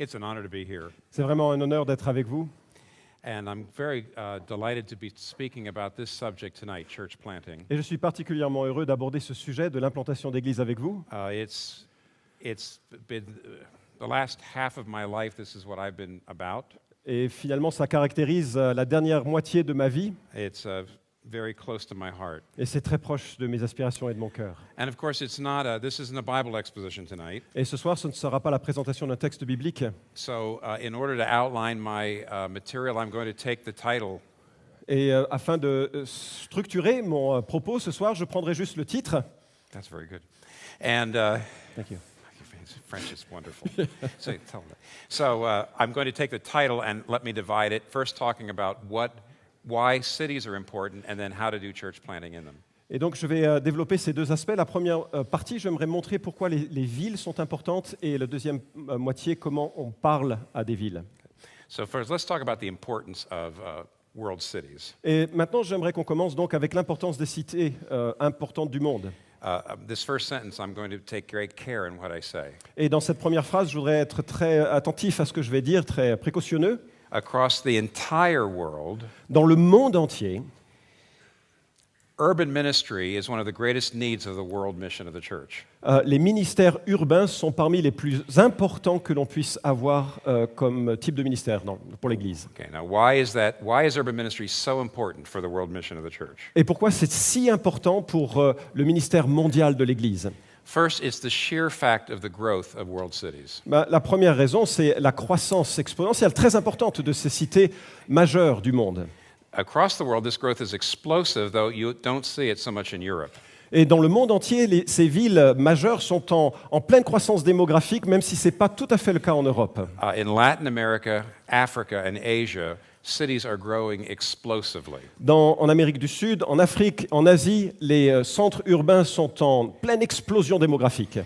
It's an honor to be here. C'est vraiment un honneur d'être avec vous. And I'm very delighted to be speaking about this subject tonight, church planting. Et je suis particulièrement heureux d'aborder ce sujet de l'implantation d'église avec vous. It's been the last half of my life, this is what I've been about. Et finalement, ça caractérise la dernière moitié de ma vie. It's very close to my heart. Et c'est très proche de mes aspirations et de mon cœur. And of course, this isn't a Bible exposition tonight. Et ce soir, ce ne sera pas la présentation d'un texte biblique. So in order to outline my material, I'm going to take the title. Et afin de structurer mon propos ce soir, je prendrai juste le titre. That's very good. And Thank you. French is wonderful. So I'm going to take the title and let me divide it. First, talking about why cities are important, and then how to do church planting in them. Et donc, je vais développer ces deux aspects. La première partie, j'aimerais montrer pourquoi les villes sont importantes, et la deuxième moitié, comment on parle à des villes. So first, let's talk about the importance of world cities. Et maintenant, j'aimerais qu'on commence donc avec l'importance des cités importantes du monde. This first sentence, I'm going to take great care in what I say. Et dans cette première phrase, je voudrais être très attentif à ce que je vais dire, très précautionneux. Across the entire world, Dans le monde entier, urban ministry is one of the greatest needs of the world mission of the church. les ministères urbains sont parmi les plus importants que l'on puisse avoir comme type de ministère pour l'Église. Okay, now why is urban ministry so important for the world mission of the church? Et pourquoi c'est si important pour le ministère mondial de l'Église? First, it's the sheer fact of the growth of world cities. La première raison, c'est la croissance exponentielle très importante de ces cités majeures du monde. Across the world, this growth is explosive, though you don't see it so much in Europe. Et dans le monde entier, ces villes majeures sont en pleine croissance démographique, même si ce n'est pas tout à fait le cas en Europe. In Latin America, Africa, and Asia, cities are growing explosively. En Amérique du Sud, en Afrique, en Asie, les centres urbains sont en pleine explosion démographique.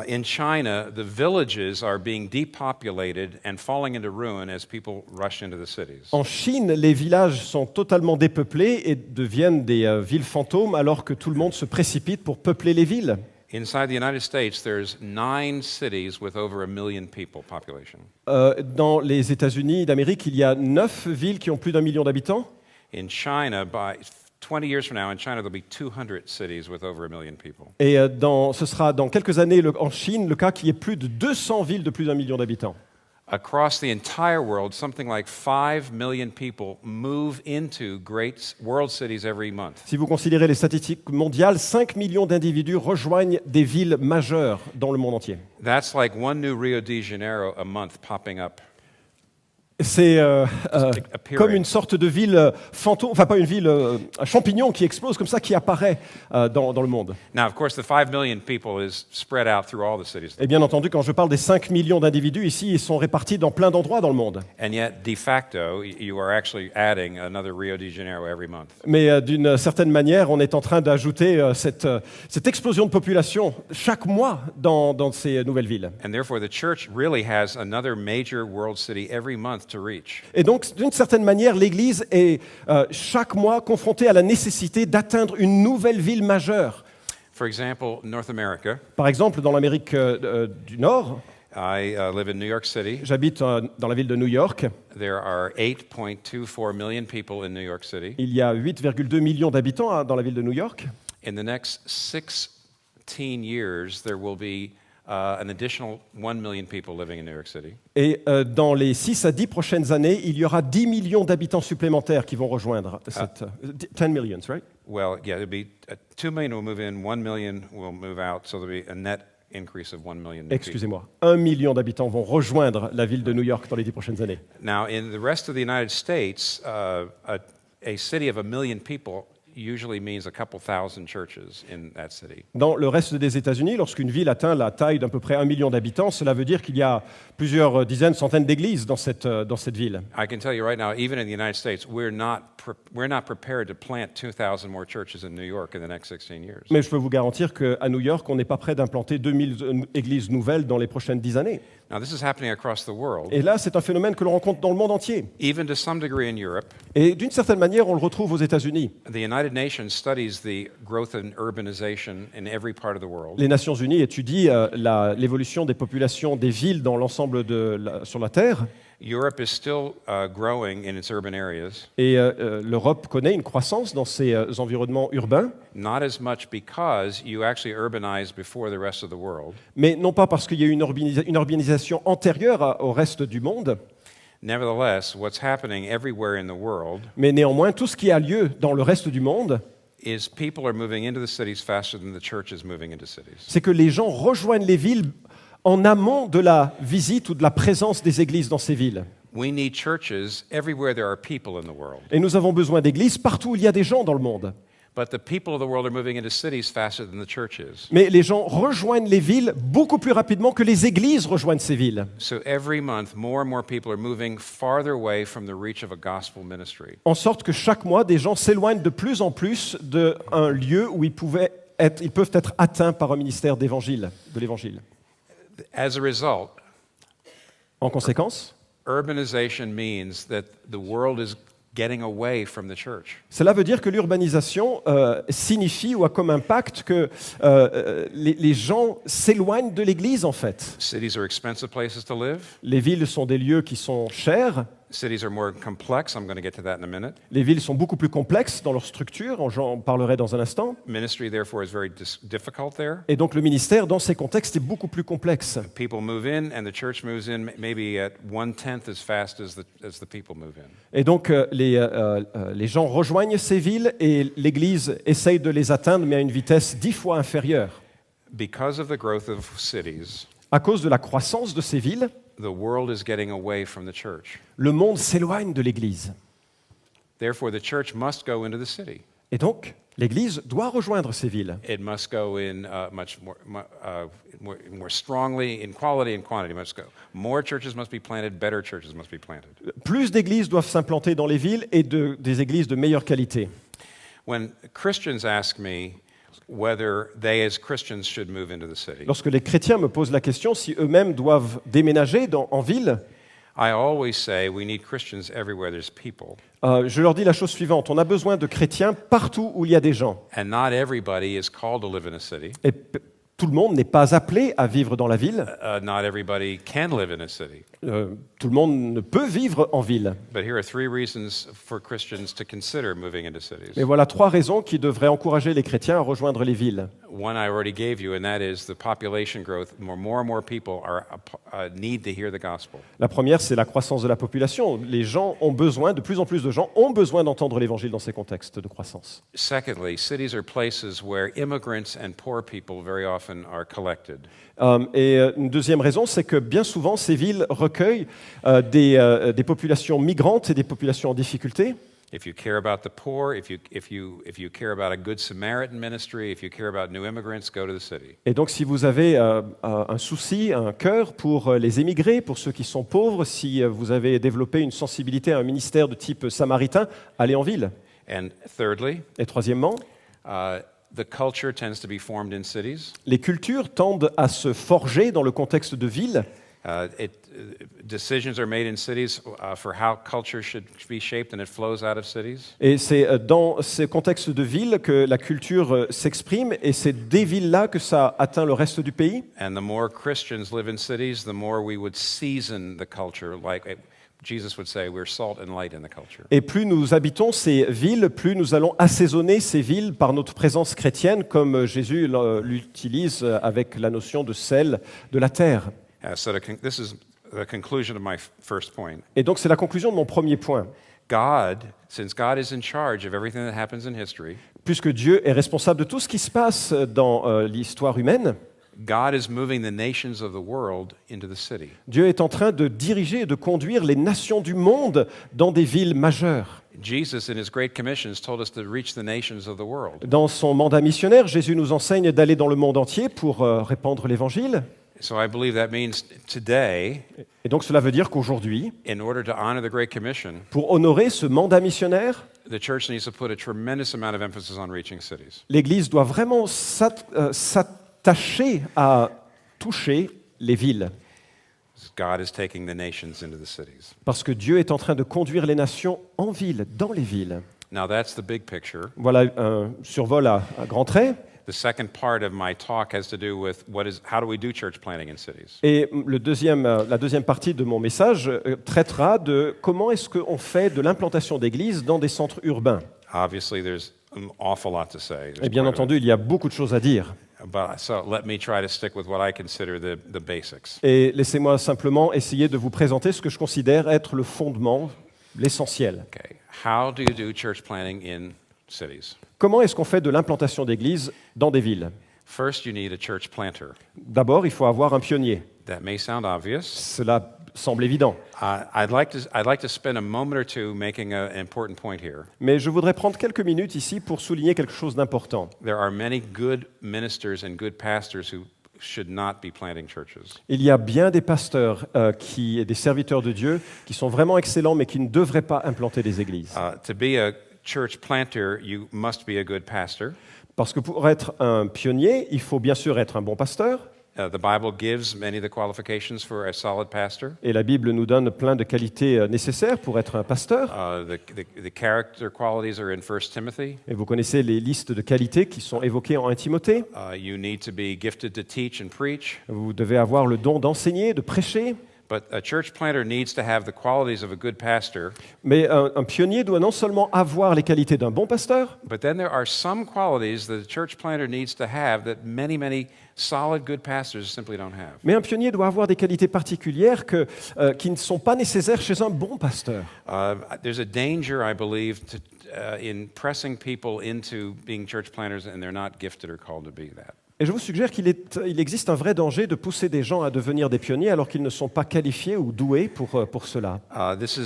In China, the villages are being depopulated and falling into ruin as people rush into the cities. En Chine, les villages sont totalement dépeuplés et deviennent des villes fantômes alors que tout le monde se précipite pour peupler les villes. Inside the United States, there's 9 cities with over 1 million people population. Dans les États-Unis d'Amérique, il y a 9 villes qui ont plus d'1 million d'habitants. In China, by 20 years from now, in China, there'll be 200 cities with over 1 million people. Et ce sera dans quelques années en Chine le cas qu'il y ait plus de 200 villes de plus d'1 million d'habitants. Across the entire world, something like 5 million people move into great world cities every month. Si vous considérez les statistiques mondiales, 5 millions d'individus rejoignent des villes majeures dans le monde entier. That's like one new Rio de Janeiro a month popping up. C'est comme une sorte de ville fantôme, enfin pas une ville, un champignon qui explose comme ça, qui apparaît dans le monde. Now, of course, the 5 million people is spread out through all the cities. Et bien entendu, quand je parle des 5 millions d'individus ici, ils sont répartis dans plein d'endroits dans le monde. And yet, de facto, you are actually adding another Rio de Janeiro every month. Mais d'une certaine manière, on est en train d'ajouter cette explosion de population chaque mois dans ces nouvelles villes. And therefore, the church really has another major world city every month to reach. Et donc, d'une certaine manière, l'Église est chaque mois confrontée à la nécessité d'atteindre une nouvelle ville majeure. For example, North America. Par exemple, dans l'Amérique du Nord, I live in New York City. J'habite dans la ville de New York. There are 8.24 million people in New York City. Il y a 8,2 millions d'habitants dans la ville de New York. In the next 16 years, there will be an additional 1 million people living in New York City. Et dans les 6 à 10 prochaines années, il y aura 10 millions d'habitants supplémentaires qui vont rejoindre cette... 10 millions, right? Well, yeah, it'll be 2 million will move in, 1 million will move out, so there'll be a net increase of 1 million. Excusez-moi, 1 million d'habitants vont rejoindre la ville de New York dans les 10 prochaines années. Now, in the rest of the United States, a city of 1 million people usually means a couple thousand churches in that city. Dans le reste des États-Unis, lorsqu'une ville atteint la taille d'à peu près 1 million d'habitants, cela veut dire qu'il y a plusieurs dizaines, centaines d'églises dans cette ville. I can tell you right now, even in the United States, we're not we're not prepared to plant 2,000 more churches in New York in the next 16 years. Mais je peux vous garantir qu'à New York, on n'est pas prêt d'implanter 2000 églises nouvelles dans les prochaines 10 années. Now, this is happening across the world. Et là, c'est un phénomène que l'on rencontre dans le monde entier. Even to some degree in Europe. Et d'une certaine manière, on le retrouve aux États-Unis. The United Nations studies the growth in urbanization in every part of the world. Les Nations Unies étudient l'évolution des populations des villes dans l'ensemble sur la Terre. Europe is still growing in its urban areas. Et l'Europe connaît une croissance dans ses environnements urbains. Not as much because you actually urbanized before the rest of the world. Mais non pas parce qu'il y a eu une urbanisation antérieure au reste du monde. Nevertheless, what's happening everywhere in the world Mais néanmoins, tout ce qui a lieu dans le reste du monde, is people are moving into the cities faster than the church is moving into cities. c'est que les gens rejoignent les villes en amont de la visite ou de la présence des églises dans ces villes. We need churches everywhere there are people in the world. Et nous avons besoin d'églises partout où il y a des gens dans le monde. But the people of the world are moving into cities faster than the church is. Mais les gens rejoignent les villes beaucoup plus rapidement que les églises rejoignent ces villes. So every month, more and more people are moving farther away from the reach of a gospel ministry. En sorte que chaque mois, des gens s'éloignent de plus en plus d'un lieu où ils peuvent être atteints par un ministère de l'évangile. As a result, En conséquence, urbanization means that the world is getting away from the church. cela veut dire que l'urbanisation signifie ou a comme impact que les gens s'éloignent de l'Église en fait. Cities are expensive places to live. Les villes sont des lieux qui sont chers. Cities are more complex. I'm going to get to that in a minute. Les villes sont beaucoup plus complexes dans leur structure, j'en parlerai dans un instant. Ministry, therefore, is very difficult there. Et donc le ministère, dans ces contextes, est beaucoup plus complexe. People move in, and the church moves in maybe at 1/10 as fast as the people move in. Et donc les gens rejoignent ces villes et l'Église essaye de les atteindre, mais à une vitesse 10 fois inférieure. Because of the growth of cities, À cause de la croissance de ces villes, the world is getting away from the church. le monde s'éloigne de l'Église. Therefore, the church must go into the city. Et donc, l'Église doit rejoindre ces villes. It must go in much more strongly in quality and quantity. Must go. More churches must be planted. Better churches must be planted. Plus d'églises doivent s'implanter dans les villes et des églises de meilleure qualité. When Christians ask me whether they as Christians should move into the city, Lorsque les chrétiens me posent la question si eux-mêmes doivent déménager en ville, I always say we need Christians everywhere there's people. Je leur dis la chose suivante. On a besoin de chrétiens partout où il y a des gens. And not everybody is called to live in a city. Et tout le monde n'est pas appelé à vivre dans la ville. Not everybody can live in a city. Tout le monde ne peut vivre en ville. But here are 3 reasons for Christians to consider moving into cities. Mais voilà 3 raisons qui devraient encourager les chrétiens à rejoindre les villes. One I already gave you, and that is the population growth. More and more people need to hear the gospel. La première, c'est la croissance de la population. Les gens ont besoin, de plus en plus de gens ont besoin d'entendre l'évangile dans ces contextes de croissance. Secondly, cities are places where immigrants and poor people very often are collected. Et une deuxième raison, c'est que bien souvent, ces villes recueillent des populations migrantes et des populations en difficulté. If you care about the poor, if you care about a good Samaritan ministry, if you care about new immigrants, go to the city. Et donc, si vous avez un souci, un cœur pour les émigrés, pour ceux qui sont pauvres, si vous avez développé une sensibilité à un ministère de type samaritain, allez en ville. And thirdly, Et troisièmement, the culture tends to be formed in cities. les cultures tendent à se forger dans le contexte de villes. Decisions are made in cities for how culture should be shaped, and it flows out of cities. Et c'est dans ces contextes de villes que la culture s'exprime, et c'est des villes-là que ça atteint le reste du pays. And the more Christians live in cities, the more we would season the culture, like Jesus would say, we're salt and light in the culture. Et plus nous habitons ces villes, plus nous allons assaisonner ces villes par notre présence chrétienne, comme Jésus l'utilise avec la notion de sel de la terre. So this is the conclusion of my first point. Et donc c'est la conclusion de mon premier point. Since God is in charge of everything that happens in history, Puisque Dieu est responsable de tout ce qui se passe dans l'histoire humaine, God is moving the nations of the world into the city. Dieu est en train de diriger et de conduire les nations du monde dans des villes majeures. Jesus, in his Great Commission, has told us to reach the nations of the world. Dans son mandat missionnaire, Jésus nous enseigne d'aller dans le monde entier pour répandre l'Évangile. So I believe that means today, Et donc cela veut dire qu'aujourd'hui, in order to honor the Great Commission, pour honorer ce mandat missionnaire, the church needs to put a tremendous amount of emphasis on reaching cities. L'Église doit vraiment s'attacher à toucher les villes, God is taking the nations into the cities. parce que Dieu est en train de conduire les nations en ville, dans les villes. Now that's the big picture. Voilà un survol à grands traits. The second part of my talk has to do with how do we do church planting in cities? Et la deuxième partie de mon message traitera de comment est-ce qu'on fait de l'implantation d'églises dans des centres urbains. Obviously, there's an awful lot to say. Et bien entendu, il y a beaucoup de choses à dire. So let me try to stick with what I consider the basics. Et laissez-moi simplement essayer de vous présenter ce que je considère être le fondement, l'essentiel. Okay. How do you do church planting in cities? Comment est-ce qu'on fait de l'implantation d'églises dans des villes? First, you need a church planter. D'abord, il faut avoir un pionnier. That may sound obvious. Cela semble évident. I'd like to spend a moment or two making an important point here. Mais je voudrais prendre quelques minutes ici pour souligner quelque chose d'important. There are many good ministers and good pastors who should not be planting churches. Il y a bien des pasteurs et des serviteurs de Dieu qui sont vraiment excellents, mais qui ne devraient pas implanter des églises. To be a church planter, you must be a good pastor. Parce que pour être un pionnier, il faut bien sûr être un bon pasteur. The Bible gives many of the qualifications for a solid pastor. Et la Bible nous donne plein de qualités nécessaires pour être un pasteur. The character qualities are in 1 Timothy. Et vous connaissez les listes de qualités qui sont évoquées en 1 Timothée. You need to be gifted to teach and preach. Vous devez avoir le don d'enseigner, de prêcher. But a church planter needs to have the qualities of a good pastor. Mais un pionnier doit non seulement avoir les qualités d'un bon pasteur, But then there are some qualities that a church planter needs to have that many solid good pastors simply don't have. mais un pionnier doit avoir des qualités particulières qui ne sont pas nécessaires chez un bon pasteur. There's a danger, I believe, in pressing people into being church planters and they're not gifted or called to be that. Et je vous suggère qu'il existe un vrai danger de pousser des gens à devenir des pionniers alors qu'ils ne sont pas qualifiés ou doués pour cela. This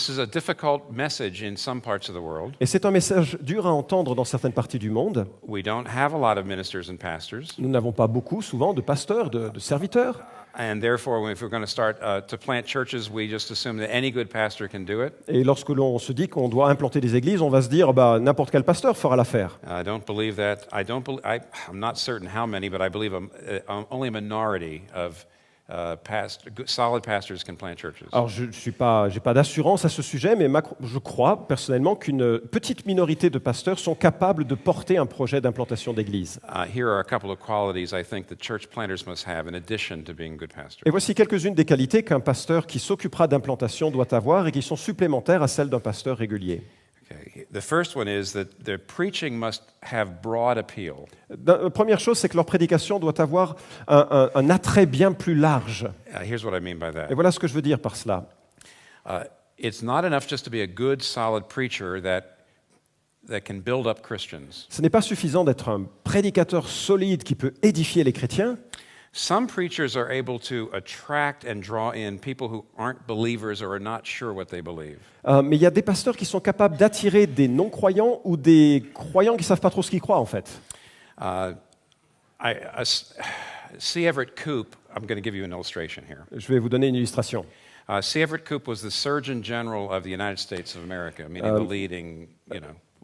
is a difficult message in some parts of the world. Et c'est un message dur à entendre dans certaines parties du monde. We don't have a lot of ministers and pastors. Nous n'avons pas beaucoup, souvent, de pasteurs, de serviteurs. And therefore, if we're going to start to plant churches, we just assume that any good pastor can do it. Et lorsque l'on se dit qu'on doit implanter des églises, on va se dire n'importe quel pasteur fera l'affaire. I don't believe that. I'm not certain how many, but I believe only a minority of solid pastors can plant churches. Alors j'ai pas d'assurance à ce sujet, mais je crois personnellement qu'une petite minorité de pasteurs sont capables de porter un projet d'implantation d'église. Here are a couple of qualities I think that church planters must have in addition to being good pastors. Et voici quelques-unes des qualités qu'un pasteur qui s'occupera d'implantation doit avoir et qui sont supplémentaires à celles d'un pasteur régulier. Okay. The first one is that their preaching must have broad appeal. La première chose, c'est que leur prédication doit avoir un attrait bien plus large. Here's what I mean by Et that. voilà ce que je veux dire par cela. It's not enough just to be a good, solid preacher that can build up Christians. Ce n'est pas suffisant d'être un prédicateur solide qui peut édifier les chrétiens. Some preachers are able to attract and draw in people who aren't believers or are not sure what they believe. Mais il y a des pasteurs qui sont capables d'attirer des non-croyants ou des croyants qui ne savent pas trop ce qu'ils croient, en fait. C. Everett Koop, I'm going to give you an illustration here. Je vais vous donner une illustration. C. Everett Koop was the Surgeon General of the United States of America, meaning the leading,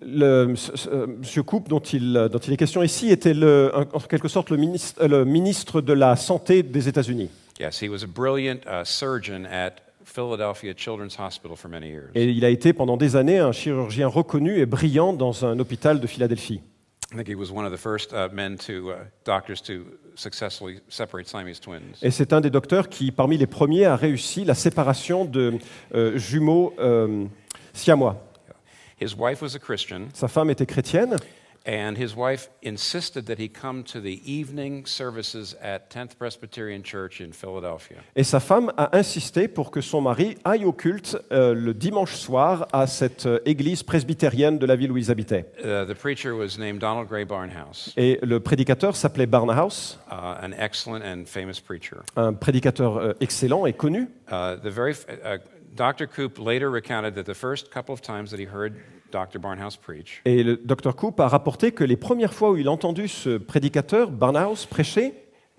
Monsieur Koop, dont il est question ici, était en quelque sorte le ministre de la Santé des États-Unis. Yes, he was a brilliant surgeon at Philadelphia Children's Hospital for many years. Et il a été pendant des années un chirurgien reconnu et brillant dans un hôpital de Philadelphie. I think he was one of the first doctors to successfully separate Siamese twins. Et c'est un des docteurs qui, parmi les premiers, a réussi la séparation de jumeaux siamois. His wife was a Christian, Sa femme était chrétienne. and his wife insisted that he come to the evening services at 10th Presbyterian Church in Philadelphia. Et sa femme a insisté pour que son mari aille au culte le dimanche soir à cette église presbytérienne de la ville où ils habitaient. The preacher was named Donald Gray Barnhouse, Et le prédicateur s'appelait Barnhouse, an excellent and famous preacher. un prédicateur excellent et connu. Dr. Koop later recounted that the first couple of times that he heard Dr. Barnhouse preach, Et le Dr. Koop a rapporté que les premières fois où il a entendu ce prédicateur, Barnhouse, prêcher,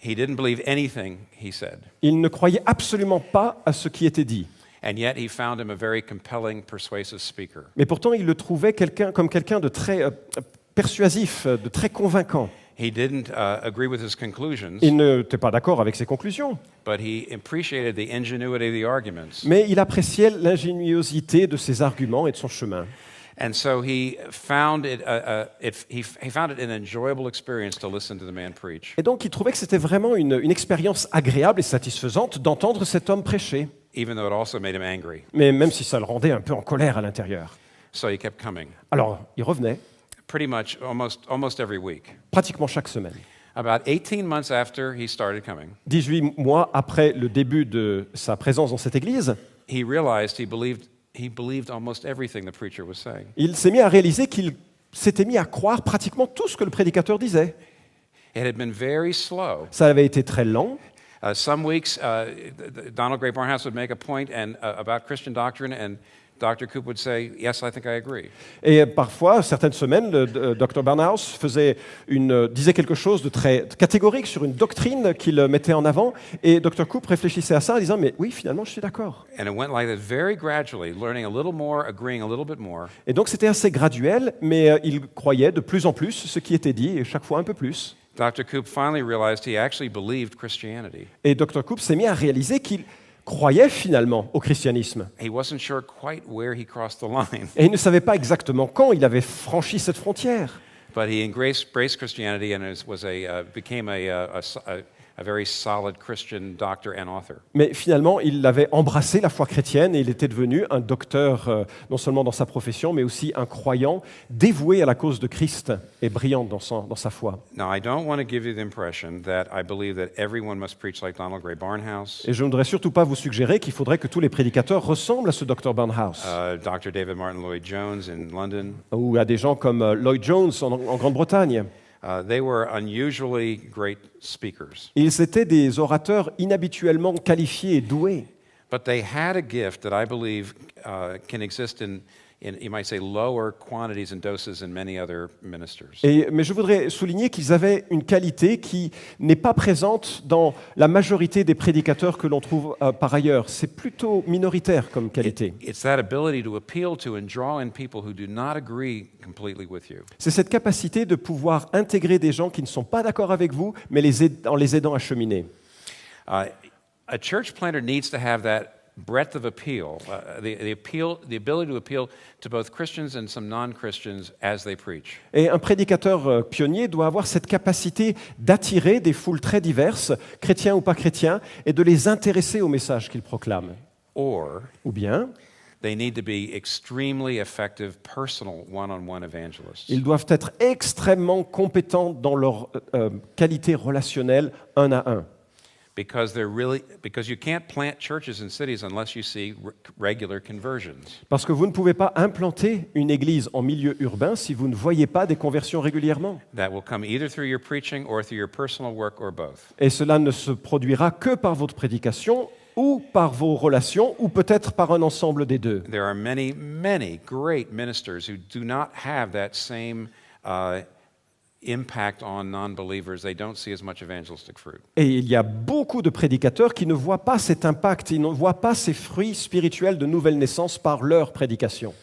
he didn't believe anything he said. il ne croyait absolument pas à ce qui était dit. And yet he found him a very compelling, persuasive speaker. Mais pourtant, il le trouvait comme quelqu'un de très persuasif, de très convaincant. He didn't agree with his conclusions, Il n'était pas d'accord avec ses conclusions, but he appreciated the ingenuity of the arguments. mais il appréciait l'ingéniosité de ses arguments et de son chemin. And so he found it an enjoyable experience to listen to the man preach. Et donc, il trouvait que c'était vraiment une expérience agréable et satisfaisante d'entendre cet homme prêcher, Even though it also made him angry. mais même si ça le rendait un peu en colère à l'intérieur. So he kept coming, Alors, il revenait pretty much almost every week. pratiquement chaque semaine. About 18 months after he started coming, 18 mois après le début de sa présence dans cette église, he realized he believed almost everything the preacher was saying. il s'est mis à réaliser qu'il s'était mis à croire pratiquement tout ce que le prédicateur disait. It had been very slow. Ça avait été très lent. Some weeks, Donald Gray Barnhouse would make a point about Christian doctrine, and Dr. Coop would say, "Yes, I think I agree." Et parfois, certaines semaines, le Dr. Barnhouse disait quelque chose de très catégorique sur une doctrine qu'il mettait en avant, et Dr. Coop réfléchissait à ça en disant « Mais oui, finalement, je suis d'accord. » And it went like that very gradually, learning a little more, agreeing a little bit more. Et donc c'était assez graduel, mais il croyait de plus en plus ce qui était dit, et chaque fois un peu plus. Dr. Coop finally realized he actually believed Christianity. Et Dr. Coop s'est mis à réaliser qu'il croyait finalement au christianisme. He wasn't sure quite where he crossed the line, Et il ne savait pas exactement quand il avait franchi cette frontière. but he embraced Christianity and became a very solid Christian doctor and author. Mais finalement, il avait embrassé la foi chrétienne et il était devenu un docteur, non seulement dans sa profession, mais aussi un croyant dévoué à la cause de Christ et brillant dans sa foi. Now, I don't want to give you the impression that I believe that everyone must preach like Donald Gray Barnhouse, Et je ne voudrais surtout pas vous suggérer qu'il faudrait que tous les prédicateurs ressemblent à ce Dr. Barnhouse, Dr. David Martin Lloyd Jones in London. ou à des gens comme Lloyd Jones en Grande-Bretagne. They were unusually great speakers, Ils étaient des orateurs inhabituellement qualifiés et doués. but they had a gift that I believe can exist in, you might say, lower quantities and doses in many other ministers. Mais je voudrais souligner qu'ils avaient une qualité qui n'est pas présente dans la majorité des prédicateurs que l'on trouve par ailleurs. C'est plutôt minoritaire comme qualité. It's that ability to appeal to and draw in people who do not agree completely with you. C'est cette capacité de pouvoir intégrer des gens qui ne sont pas d'accord avec vous, mais en les aidant à cheminer. A church planter needs to have that breadth of appeal, the ability to appeal to both Christians and some non-Christians as they preach. Et un prédicateur pionnier doit avoir cette capacité d'attirer des foules très diverses, chrétiens ou pas chrétiens, et de les intéresser au message qu'il proclame. Or Ou bien, they need to be extremely effective, personal, one-on-one evangelists. ils doivent être extrêmement compétents dans leur qualité relationnelle un à un. Because you can't plant churches in cities unless you see regular conversions. Parce que vous ne pouvez pas implanter une église en milieu urbain si vous ne voyez pas des conversions régulièrement. That will come either through your preaching or through your personal work or both. Et cela ne se produira que par votre prédication ou par vos relations ou peut-être par un ensemble des deux. There are many, many great ministers who do not have that same impact on non-believers. They don't see as much evangelistic fruit. Et il y a beaucoup de prédicateurs qui ne voient pas cet impact, ils ne voient pas ces fruits spirituels de nouvelle naissance par leur prédication.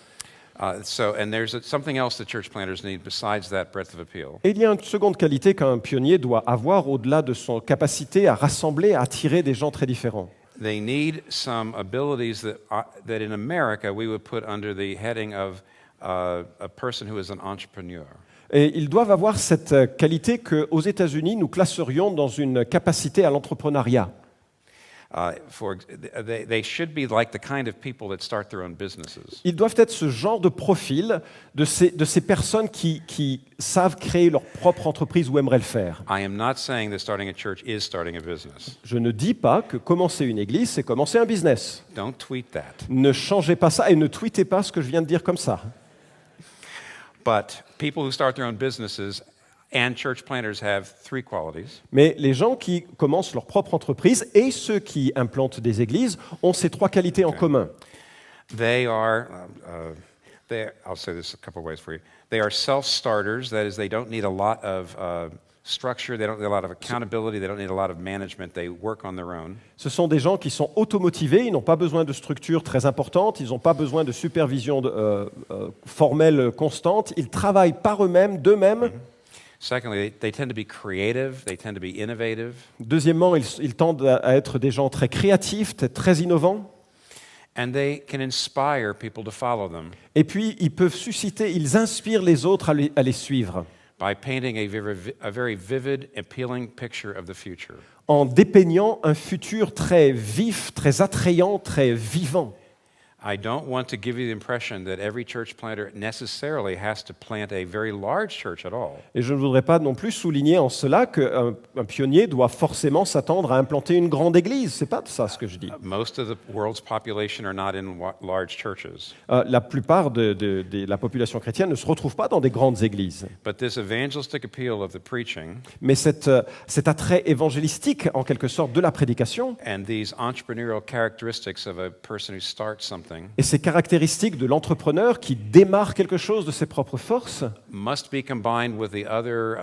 And there's something else that church planters need besides that breadth of appeal. Et il y a une seconde qualité qu'un pionnier doit avoir au-delà de son capacité à rassembler, à attirer des gens très différents. They need some abilities that in America we would put under the heading of a person who is an entrepreneur. Et ils doivent avoir cette qualité qu'aux États-Unis, nous classerions dans une capacité à l'entrepreneuriat. They should be like the kind of people that start their own businesses. Ils doivent être ce genre de profil de ces personnes qui savent créer leur propre entreprise ou aimeraient le faire. I am not saying that starting a church is starting a business. Je ne dis pas que commencer une église, c'est commencer un business. Don't tweet that. Ne changez pas ça et ne tweetez pas ce que je viens de dire comme ça. But people who start their own businesses and church planters have three qualities. Mais les gens qui commencent leur propre entreprise et ceux qui implantent des églises ont ces trois qualités en commun. They are, I'll say this a couple of ways for you. They are self-starters, that is, they don't need a lot of structure, they don't need a lot of accountability, they don't need a lot of management, they work on their own. Ce sont des gens qui sont automotivés, ils n'ont pas besoin de structures très importantes, ils n'ont pas besoin de supervision formelle constante, ils travaillent par eux-mêmes, d'eux-mêmes. Secondly, they tend to be creative, they tend to be innovative. Deuxièmement, ils tendent à être des gens très créatifs, très innovants. And they can inspire people to follow them Et puis, ils peuvent susciter, ils inspirent les autres à les suivre by painting a very vivid, appealing picture of the future. en dépeignant un futur très vif, très attrayant, très vivant. I don't want to give you the impression that every church planter necessarily has to plant a very large church at all. Et je ne voudrais pas non plus souligner en cela qu'un pionnier doit forcément s'attendre à implanter une grande église. C'est pas de ça ce que je dis. Most of the world's population are not in large churches. La plupart de la population chrétienne ne se retrouve pas dans des grandes églises. But this evangelistic appeal of the preaching Mais cet attrait évangélistique, en quelque sorte, de la prédication, and these entrepreneurial characteristics of a person who starts something et ces caractéristiques de l'entrepreneur qui démarre quelque chose de ses propres forces, must be combined with the other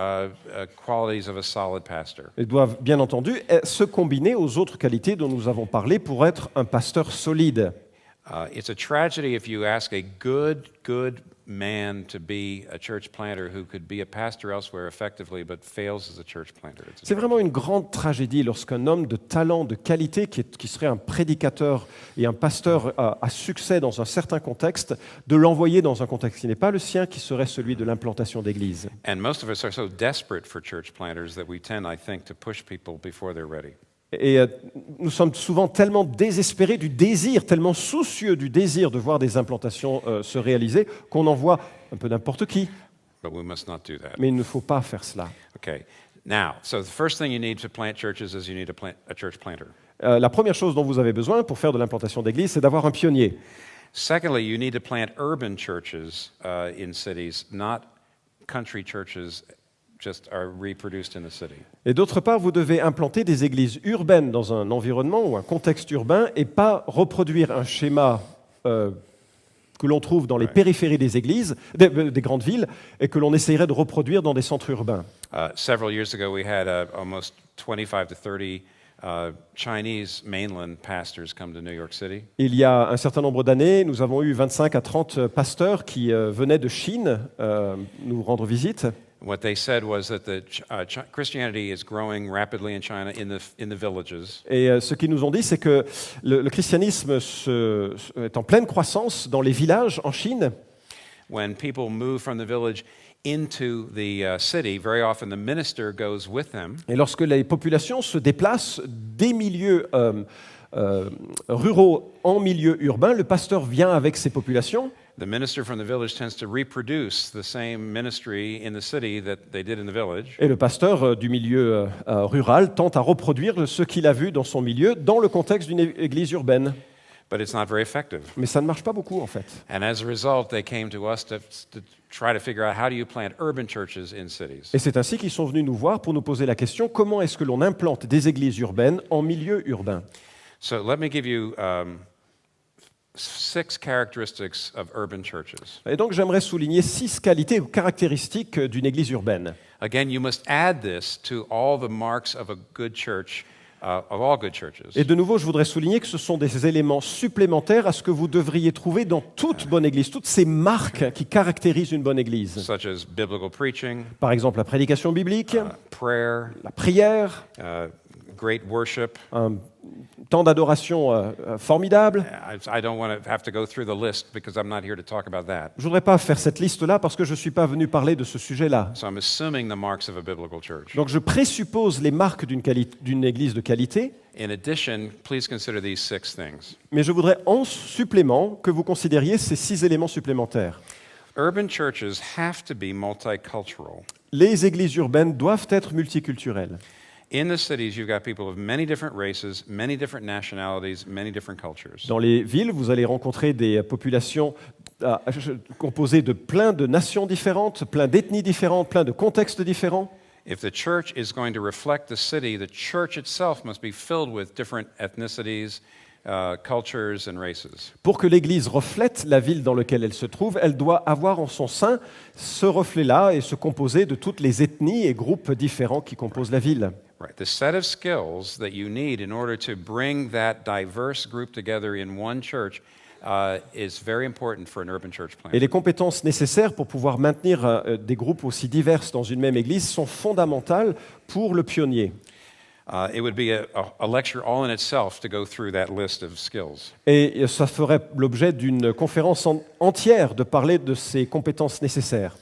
qualities of a solid pastor. elles doivent bien entendu se combiner aux autres qualités dont nous avons parlé pour être un pasteur solide. It's a tragedy if you ask a good man to be a church planter who could be a pastor elsewhere effectively but fails as a church planter. C'est vraiment une grande tragédie lorsqu'un homme de talent, de qualité, qui serait un prédicateur et un pasteur à succès dans un certain contexte, de l'envoyer dans un contexte qui n'est pas le sien, qui serait celui de l'implantation d'église. And most of us are so desperate for church planters that we tend, I think, to push people before they're ready. Et nous sommes souvent tellement désespérés du désir, tellement soucieux du désir de voir des implantations se réaliser, qu'on envoie un peu n'importe qui. But we must not do that. Mais il ne faut pas faire cela. Okay. Now, so the first thing you need to plant churches is you need a church planter. La première chose dont vous avez besoin pour faire de l'implantation d'église, c'est d'avoir un pionnier. Secondly, you need to plant urban churches in cities, not country churches just are reproduced in the city. Et d'autre part, vous devez implanter des églises urbaines dans un environnement ou un contexte urbain et pas reproduire un schéma que l'on trouve dans les périphéries des églises, des grandes villes, et que l'on essayerait de reproduire dans des centres urbains. Several years ago, we had almost 25 to 30 Chinese mainland pastors come to New York City. Il y a un certain nombre d'années, nous avons eu 25 à 30 pasteurs qui venaient de Chine nous rendre visite. What they said was that Christianity is growing rapidly in China in the villages. Et ce qu'ils nous ont dit, c'est que le christianisme est en pleine croissance dans les villages en Chine. When people move from the village into the city, very often the minister goes with them. Et lorsque les populations se déplacent des milieux ruraux en milieu urbain, le pasteur vient avec ces populations. The minister from the village tends to reproduce the same ministry in the city that they did in the village. Et le pasteur du milieu rural tente à reproduire ce qu'il a vu dans son milieu dans le contexte d'une église urbaine. But it's not very effective. Mais ça ne marche pas beaucoup en fait. And as a result, they came to us to try to figure out how do you plant urban churches in cities. Et c'est ainsi qu'ils sont venus nous voir pour nous poser la question, comment est-ce que l'on implante des églises urbaines en milieu urbain? So let me give you 6 characteristics of urban churches. Et donc j'aimerais souligner 6 qualités ou caractéristiques d'une église urbaine. Again, you must add this to all the marks of a good church, of all good churches. Et de nouveau, je voudrais souligner que ce sont des éléments supplémentaires à ce que vous devriez trouver dans toute bonne église, toutes ces marques qui caractérisent une bonne église. Such as biblical preaching, Par exemple, la prédication biblique, prayer, la prière, great worship. un temps d'adoration formidable. I don't want to have to go through the list because I'm not here to talk about that. Je ne voudrais pas faire cette liste-là parce que je ne suis pas venu parler de ce sujet-là. So I'm assuming the marks of a biblical church. Donc je présuppose les marques d'une église de qualité, In addition, please consider these 6 things. mais je voudrais en supplément que vous considériez ces 6 éléments supplémentaires. Urban churches have to be multicultural. Les églises urbaines doivent être multiculturelles. In the cities, you've got people of many different races, many different nationalities, many different cultures. Dans les villes, vous allez rencontrer des populations composées de plein de nations différentes, plein d'ethnies différentes, plein de contextes différents. If the church is going to reflect the city, the church itself must be filled with different ethnicities, cultures, and races. Pour que l'Église reflète la ville dans laquelle elle se trouve, elle doit avoir en son sein ce reflet-là et se composer de toutes les ethnies et groupes différents qui composent la ville. Right. The set of skills that you need in order to bring that diverse group together in one church is very important for an urban church Et planter. les compétences nécessaires pour pouvoir maintenir des groupes aussi divers dans une même Église sont fondamentales pour le pionnier. It would be a lecture all in itself to go through that list of skills. Et ça ferait l'objet d'une conférence entière de parler de ces compétences nécessaires.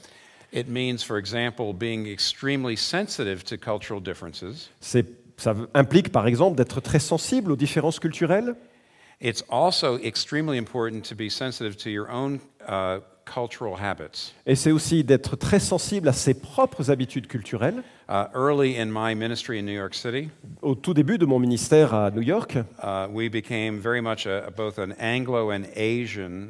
It means, for example, being extremely sensitive to cultural differences. Ça implique par exemple d'être très sensible aux différences culturelles. It's also extremely important to be sensitive to your own cultural habits. Et c'est aussi d'être très sensible à ses propres habitudes culturelles. Early in my ministry in New York City, Au tout début de mon ministère à New York, we became very much both an Anglo and Asian,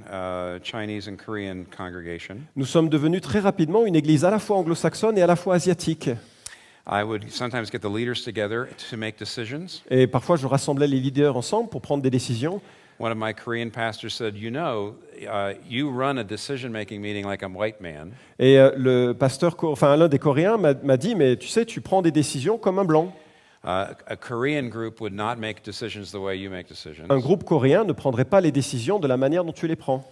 Chinese and Korean congregation. nous sommes devenus très rapidement une église à la fois anglo-saxonne et à la fois asiatique. I would sometimes get the leaders together to make decisions. Et parfois, je rassemblais les leaders ensemble pour prendre des décisions. One of my Korean pastors said, you know, you run a decision-making meeting like I'm white man. Et le pasteur, l'un des Coréens m'a dit, mais tu sais, tu prends des décisions comme un blanc. A Korean group would not make decisions the way you make decisions. Un groupe coréen ne prendrait pas les décisions de la manière dont tu les prends.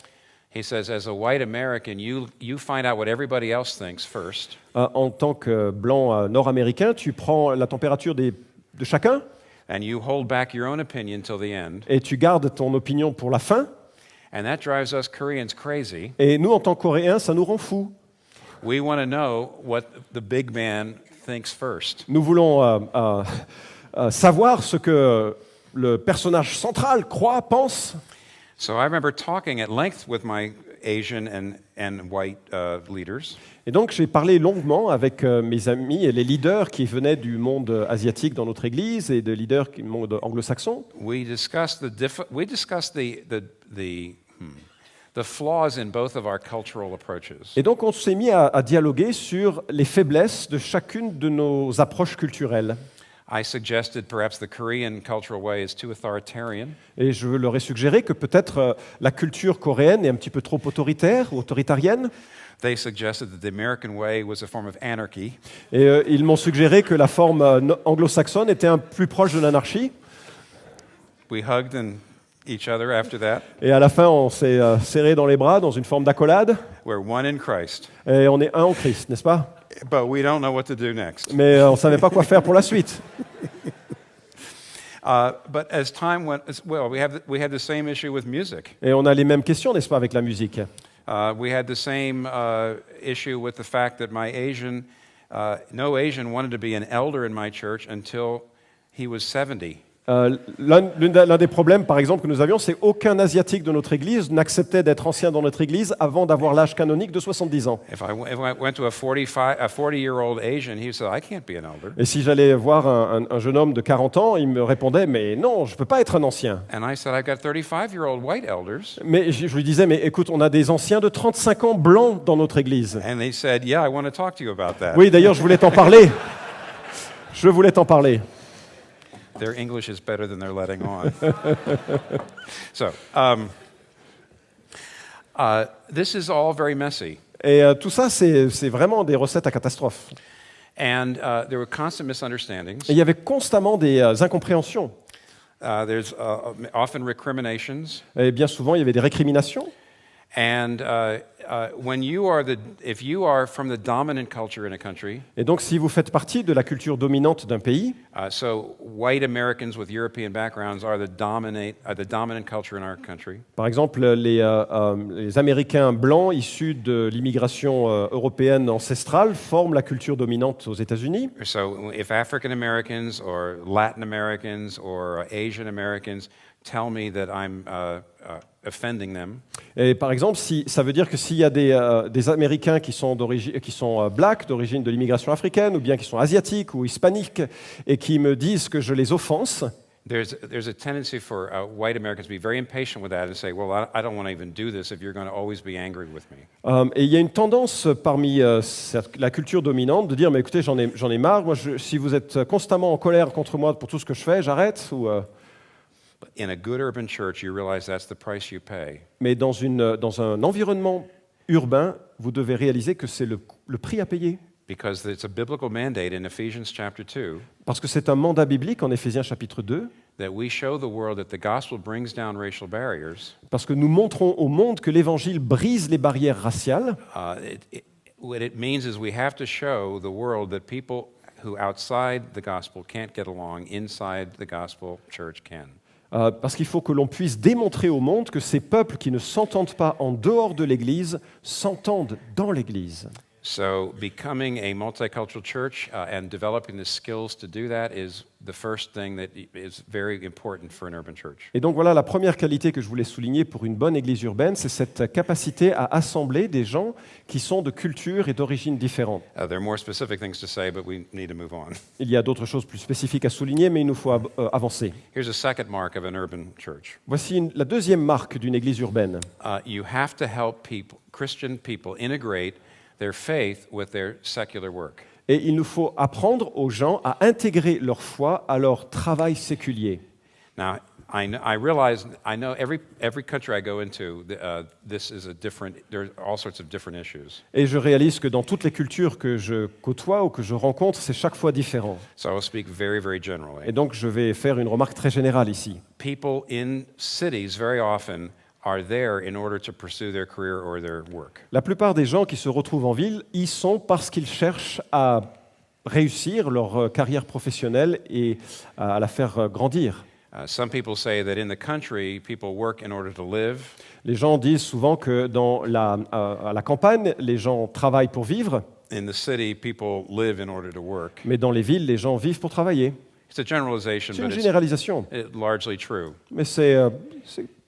He says, as a white American, you find out what everybody else thinks first, En tant que blanc nord-américain, tu prends la température de chacun and you hold back your own opinion till the end. et tu gardes ton opinion pour la fin. And that drives us Koreans crazy. Et nous, en tant que Coréens, ça nous rend fous. We want to know what the big man thinks first. Nous voulons savoir ce que le personnage central croit, pense. So I remember talking at length with my Asian and white leaders. Et donc, j'ai parlé longuement avec mes amis et les leaders qui venaient du monde asiatique dans notre église et des leaders du monde anglo-saxon. We discussed the flaws in both of our cultural approaches. Et donc, on s'est mis à dialoguer sur les faiblesses de chacune de nos approches culturelles. I suggested perhaps the Korean cultural way is too authoritarian. Et je leur ai suggéré que peut-être la culture coréenne est un petit peu trop autoritaire ou autoritarienne. They suggested that the American way was a form of anarchy. Et ils m'ont suggéré que la forme anglo-saxonne était un plus proche de l'anarchie. We hugged each other after that. Et à la fin, on s'est serré dans les bras dans une forme d'accolade. We're one in Christ. Et on est un en Christ, n'est-ce pas? But we don't know what to do next. Mais on ne savait pas quoi faire pour la suite. But as time went, well, we had the same issue with music. Et on a les mêmes questions, n'est-ce pas, avec la musique? We had the same issue with the fact that no Asian wanted to be an elder in my church until he was 70. L'un des problèmes, par exemple, que nous avions, c'est qu'aucun Asiatique de notre Église n'acceptait d'être ancien dans notre Église avant d'avoir l'âge canonique de 70 ans. If I went to a 40-year-old Asian, he said, I can't be an elder. Et si j'allais voir un jeune homme de 40 ans, il me répondait, mais non, je ne peux pas être un ancien. And I said, I've got 35-year-old white elders. Mais je lui disais, mais écoute, on a des anciens de 35 ans blancs dans notre Église. And they said, yeah, I want to talk to you about that. Oui, d'ailleurs, je voulais t'en parler. Je voulais t'en parler. Their English is better than they're letting on. So, this is all very messy. Et tout ça, c'est vraiment des recettes à catastrophe. And there were constant misunderstandings. Et il y avait constamment des incompréhensions. There's often recriminations. Et bien souvent, il y avait des récriminations. And if you are from the dominant culture in a country, Et donc, si vous faites partie de la culture dominante d'un pays, so white Americans with European backgrounds are the dominant culture in our country. par exemple, les Américains blancs issus de l'immigration européenne ancestrale forment la culture dominante aux États-Unis. So if African Americans or Latin Americans or Asian Americans tell me that I'm offending them, Et par exemple, ça veut dire que s'il y a des Américains qui sont blacks, d'origine de l'immigration africaine, ou bien qui sont asiatiques ou hispaniques, et qui me disent que je les offense, there's a tendency for white Americans to be very impatient with that and say, well, I don't want to even do this if you're going to always be angry with me. et il y a une tendance parmi la culture dominante de dire, mais écoutez, j'en ai marre, si vous êtes constamment en colère contre moi pour tout ce que je fais, j'arrête. In a good urban church, you realize that's the price you pay. Mais dans un environnement urbain, vous devez réaliser que c'est le prix à payer. Because it's a biblical mandate in Ephesians chapter 2 Parce que c'est un mandat biblique en Éphésiens chapitre 2, that we show the world that the gospel brings down racial barriers. parce que nous montrons au monde que l'Évangile brise les barrières raciales. What it means is we have to show the world that people who outside the gospel can't get along, inside the gospel church can. Parce qu'il faut que l'on puisse démontrer au monde que ces peuples qui ne s'entendent pas en dehors de l'Église s'entendent dans l'Église. So becoming a multicultural church and developing the skills to do that is the first thing that is very important for an urban church. Et donc voilà la première qualité que je voulais souligner pour une bonne Église urbaine, c'est cette capacité à assembler des gens qui sont de cultures et d'origines différentes. There are more specific things to say, but we need to move on. Il y a d'autres choses plus spécifiques à souligner, mais il nous faut avancer. Here's a second mark of an urban church. Voici la deuxième marque d'une Église urbaine. You have to help people, Christian people, integrate their faith with their secular work. Et il nous faut apprendre aux gens à intégrer leur foi à leur travail séculier. Now, I realize, I know every country I go into, this is a different, there are all sorts of different issues. Et je réalise que dans toutes les cultures que je côtoie ou que je rencontre, c'est chaque fois différent. So I will speak very, very generally. Et donc je vais faire une remarque très générale ici. People in cities very often are there in order to pursue their career or their work. La plupart des gens qui se retrouvent en ville y sont parce qu'ils cherchent à réussir leur carrière professionnelle et à la faire grandir. Some people say that in the country, people work in order to live. Les gens disent souvent que à la campagne, les gens travaillent pour vivre, In the city, people live in order to work. mais dans les villes, les gens vivent pour travailler. It's a generalization, C'est une but it's généralisation, largely true. mais c'est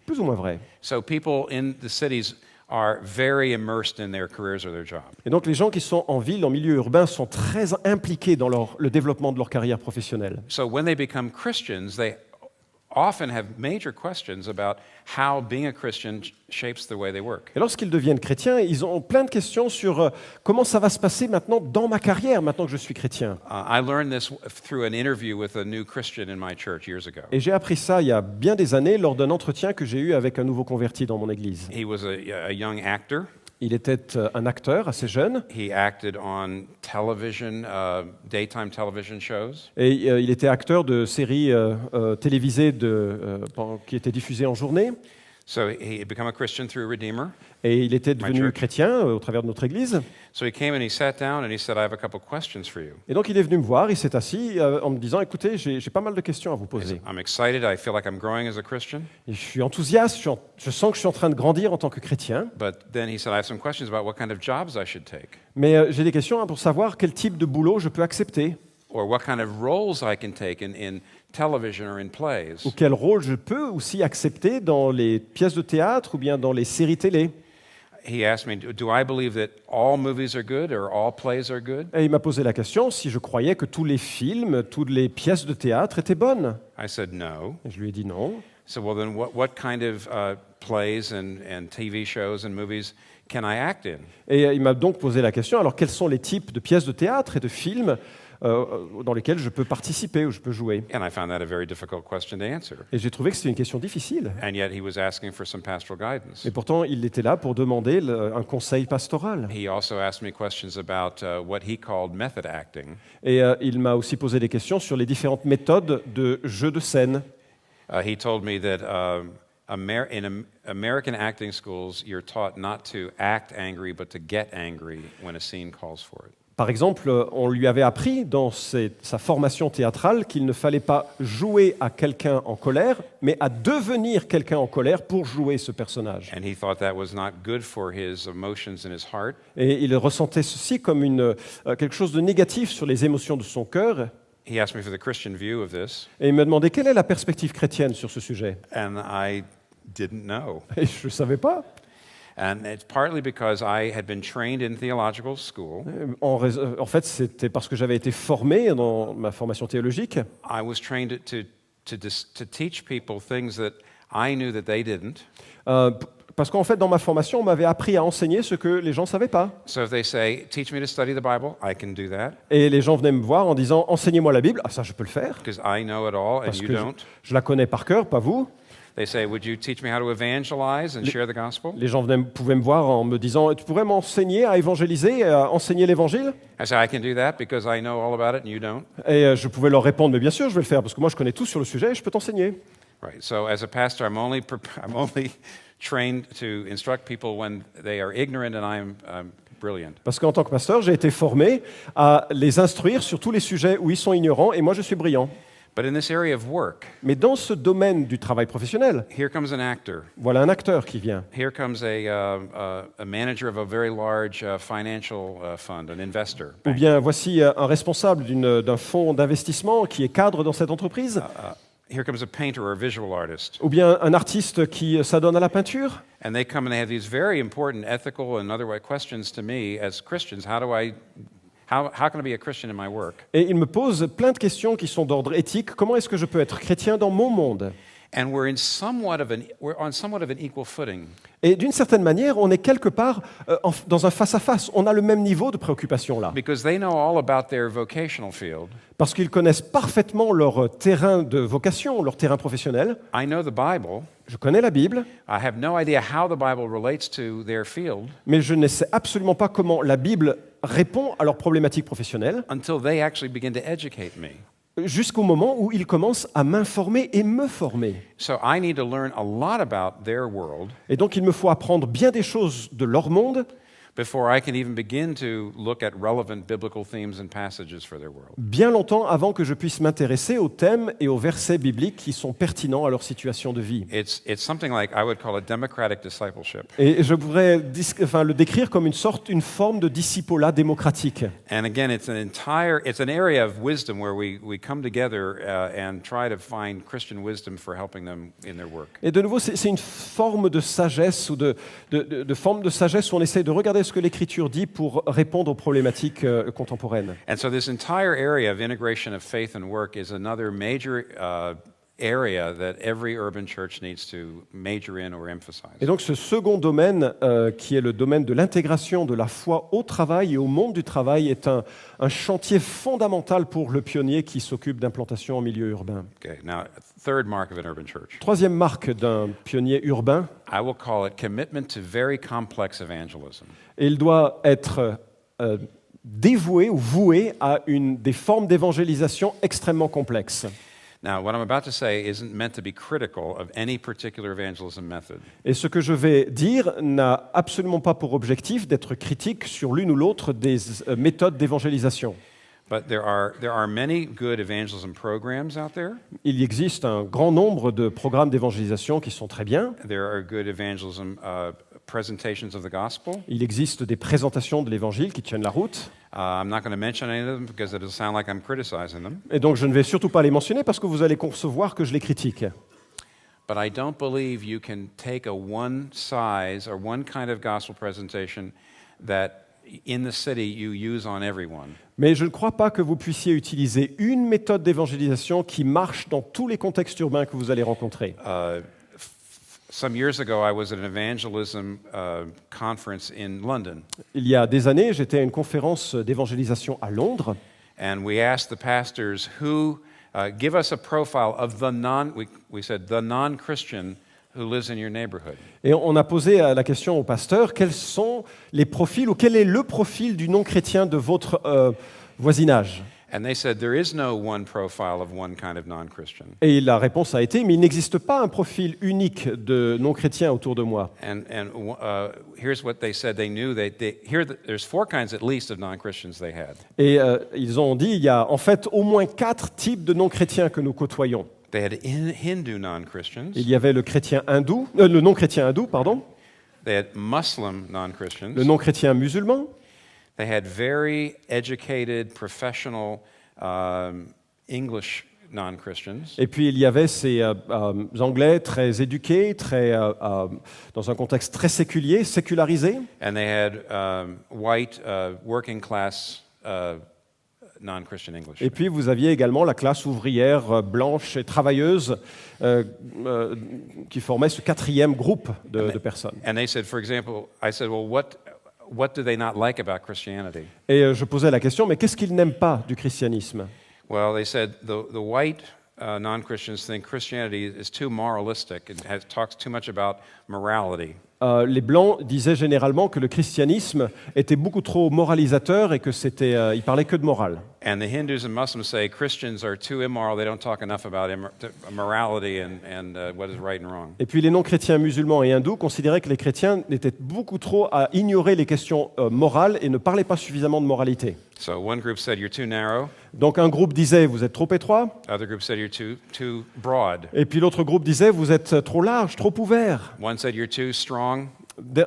plus ou moins vrai. So people in the cities are very immersed in their careers or their job. Et donc les gens qui sont en ville, en milieu urbain, sont très impliqués dans le développement de leur carrière professionnelle. So when they become Christians, they often have major questions about how being a Christian shapes the way they work. Et lorsqu'ils deviennent chrétiens, ils ont plein de questions sur comment ça va se passer maintenant dans ma carrière, maintenant que je suis chrétien. I learned this through an interview with a new Christian in my church years ago. Et j'ai appris ça il y a bien des années lors d'un entretien que j'ai eu avec un nouveau converti dans mon église. He was a young actor. Il était un acteur assez jeune He acted on television, daytime television shows. et il était acteur de séries télévisées qui étaient diffusées en journée. So he had become a Christian through Redeemer. Et il était devenu church. chrétien au travers de notre église. So he came and he sat down and he said, I have a couple questions for you. Et donc il est venu me voir, il s'est assis en me disant, écoutez, j'ai pas mal de questions à vous poser. I'm excited. I feel like I'm growing as a Christian. Et je suis enthousiaste, je sens que je suis en train de grandir en tant que chrétien. But then he said, I have some questions about what kind of jobs I should take, Mais j'ai des questions pour savoir quel type de boulot je peux accepter or what kind of roles I can take in television or in plays. ou quel rôle je peux aussi accepter dans les pièces de théâtre ou bien dans les séries télé. He asked me, do I believe that all movies are good or all plays are good? Et il m'a posé la question si je croyais que tous les films, toutes les pièces de théâtre étaient bonnes. I said, no. Et je lui ai dit non. So, well, then what kind of plays and TV shows and movies can I act in? Et il m'a donc posé la question, alors quels sont les types de pièces de théâtre et de films dans lesquels je peux participer ou je peux jouer? And I found that a very difficult question to answer. Et j'ai trouvé que c'était une question difficile. And yet he was asking for some pastoral guidance. Et pourtant, il était là pour demander un conseil pastoral. He also asked me questions about what he called method acting. Et il m'a aussi posé des questions sur les différentes méthodes de jeu de scène. He told me that in American acting schools, you're taught not to act angry, but to get angry when a scene calls for it. Par exemple, on lui avait appris dans sa formation théâtrale qu'il ne fallait pas jouer à quelqu'un en colère, mais à devenir quelqu'un en colère pour jouer ce personnage. And he thought that was not good for his emotions and his heart. Et il ressentait ceci comme quelque chose de négatif sur les émotions de son cœur. He asked me for the Christian view of this, Et il me demandait quelle est la perspective chrétienne sur ce sujet. and I didn't know. Et je ne savais pas. And it's partly because I had been trained in theological school. En fait, c'était parce que j'avais été formé dans ma formation théologique. I was trained to teach people things that I knew that they didn't. Parce qu'en fait, dans ma formation, on m'avait appris à enseigner ce que les gens ne savaient pas. So if they say, teach me to study the Bible, I can do that Et les gens venaient me voir en disant, enseignez-moi la Bible. Ah, ça, je peux le faire, because I know it all and parce you que don't. je la connais par cœur, pas vous. They say, would you teach me how to evangelize and share the gospel? Les gens pouvaient me voir en me disant, tu pourrais m'enseigner à évangéliser, à enseigner l'évangile? I say, I can do that because I know all about it and you don't. Et je pouvais leur répondre, mais bien sûr, je vais le faire, parce que moi, je connais tout sur le sujet et je peux t'enseigner. Right. So as a pastor, I'm only trained to instruct people when they are ignorant and I'm brilliant. Parce qu'en tant que pasteur, j'ai été formé à les instruire sur tous les sujets où ils sont ignorants, et moi, je suis brillant. But in this area of work, Mais dans ce domaine du travail professionnel, here comes an actor. voilà un acteur qui vient. Here comes a manager of a very large financial fund, an investor. Ou bien voici un responsable d'un fonds d'investissement qui est cadre dans cette entreprise. Here comes a painter or a visual artist. Ou bien un artiste qui s'adonne à la peinture. And they come and they have these very important ethical and otherwise questions to me as Christians. How can I be a Christian in my work? Et il me pose plein de questions qui sont d'ordre éthique. Comment est-ce que je peux être chrétien dans mon monde? And we're on somewhat of an equal footing. Et d'une certaine manière, on est quelque part dans un face-à-face. On a le même niveau de préoccupation là. Because they know all about their vocational field. Parce qu'ils connaissent parfaitement leur terrain de vocation, leur terrain professionnel. I know the Bible. Je connais la Bible, I have no idea how the Bible relates to their field mais je ne sais absolument pas comment la Bible répond à leurs problématiques professionnelles, until they actually begin to educate me. jusqu'au moment où ils commencent à m'informer et me former. So I need to learn a lot about their world Et donc il me faut apprendre bien des choses de leur monde before I can even begin to look at relevant biblical themes and passages for their world. bien longtemps avant que je puisse m'intéresser aux thèmes et aux versets bibliques qui sont pertinents à leur situation de vie. It's something like I would call a democratic discipleship. Et je pourrais le décrire comme une forme de discipolat démocratique. And again, it's an area of wisdom where we come together and try to find Christian wisdom for helping them in their work. Et de nouveau, c'est une forme de sagesse ou de forme de sagesse où on essaie de regarder ce que l'Écriture dit pour répondre aux problématiques contemporaines. And so this entire area of integration of faith and work is another major area that every urban church needs to major in or emphasize. Et donc ce second domaine, qui est le domaine de l'intégration de la foi au travail et au monde du travail, est un chantier fondamental pour le pionnier qui s'occupe d'implantation en milieu urbain. Okay, now third mark of an urban church. Troisième marque d'un pionnier urbain, I will call it commitment to very complex evangelism. et il doit être dévoué ou voué à des formes d'évangélisation extrêmement complexes. Now, what I'm about to say isn't meant to be critical of any particular evagelism method. Et ce que je vais dire n'a absolument pas pour objectif d'être critique sur l'une ou l'autre des méthodes d'évangélisation. But there are many good evangelism programs out there. Il existe un grand nombre de programmes d'évangélisation qui sont très bien. There are good evangelism presentations of the gospel. Il existe des présentations de l'évangile qui tiennent la route. I'm not going to mention any of them because it'll sound like I'm criticizing them. Et donc je ne vais surtout pas les mentionner parce que vous allez concevoir que je les critique. But I don't believe you can take a one size or one kind of gospel presentation that in the city you use on everyone. Mais je ne crois pas que vous puissiez utiliser une méthode d'évangélisation qui marche dans tous les contextes urbains que vous allez rencontrer. Some years ago, I was at an evangelism conference in London. Il y a des années, j'étais à une conférence d'évangélisation à Londres. And we asked the pastors give us a profile of we said the non-Christian who lives in your neighborhood. Et on a posé la question au pasteur, quels sont les profils ou quel est le profil du non-chrétien de votre voisinage? And they said there is no one profile of one kind of non-Christian. Et la réponse a été, mais il n'existe pas un profil unique de non-chrétien autour de moi. And here's what they said. They knew there's four kinds at least of non-Christians they had. Et ils ont dit, il y a en fait au moins 4 types de non-chrétiens que nous côtoyons. They had Hindu non-Christians. Il y avait le non-chrétien hindou, pardon. They had Muslim non-Christians. Le non-chrétien musulman. They had very educated, professional English non-Christians. Et puis il y avait ces Anglais très éduqués, dans un contexte très sécularisé. And they had white working class non-Christian English. Et puis vous aviez également la classe ouvrière blanche et travailleuse qui formait ce quatrième groupe de personnes. And they said, for example, I said, well, what do they not like about Christianity? Et je posais la question, mais qu'est-ce qu'ils n'aiment pas du christianisme? Well, they said the white non-Christians think Christianity is too moralistic and talks too much about morality. Les Blancs disaient généralement que le christianisme était beaucoup trop moralisateur et que il parlait que de morale. And the Hindus and Muslims say Christians are too immoral. They don't talk enough about morality and what is right and wrong. Et puis les non-chrétiens musulmans et hindous considéraient que les chrétiens étaient beaucoup trop à ignorer les questions morales et ne parlaient pas suffisamment de moralité. So one group said you're too narrow. Donc un groupe disait vous êtes trop étroit, Other group said you're too broad. et puis l'autre groupe disait vous êtes trop large, trop ouvert. One said you're too strong.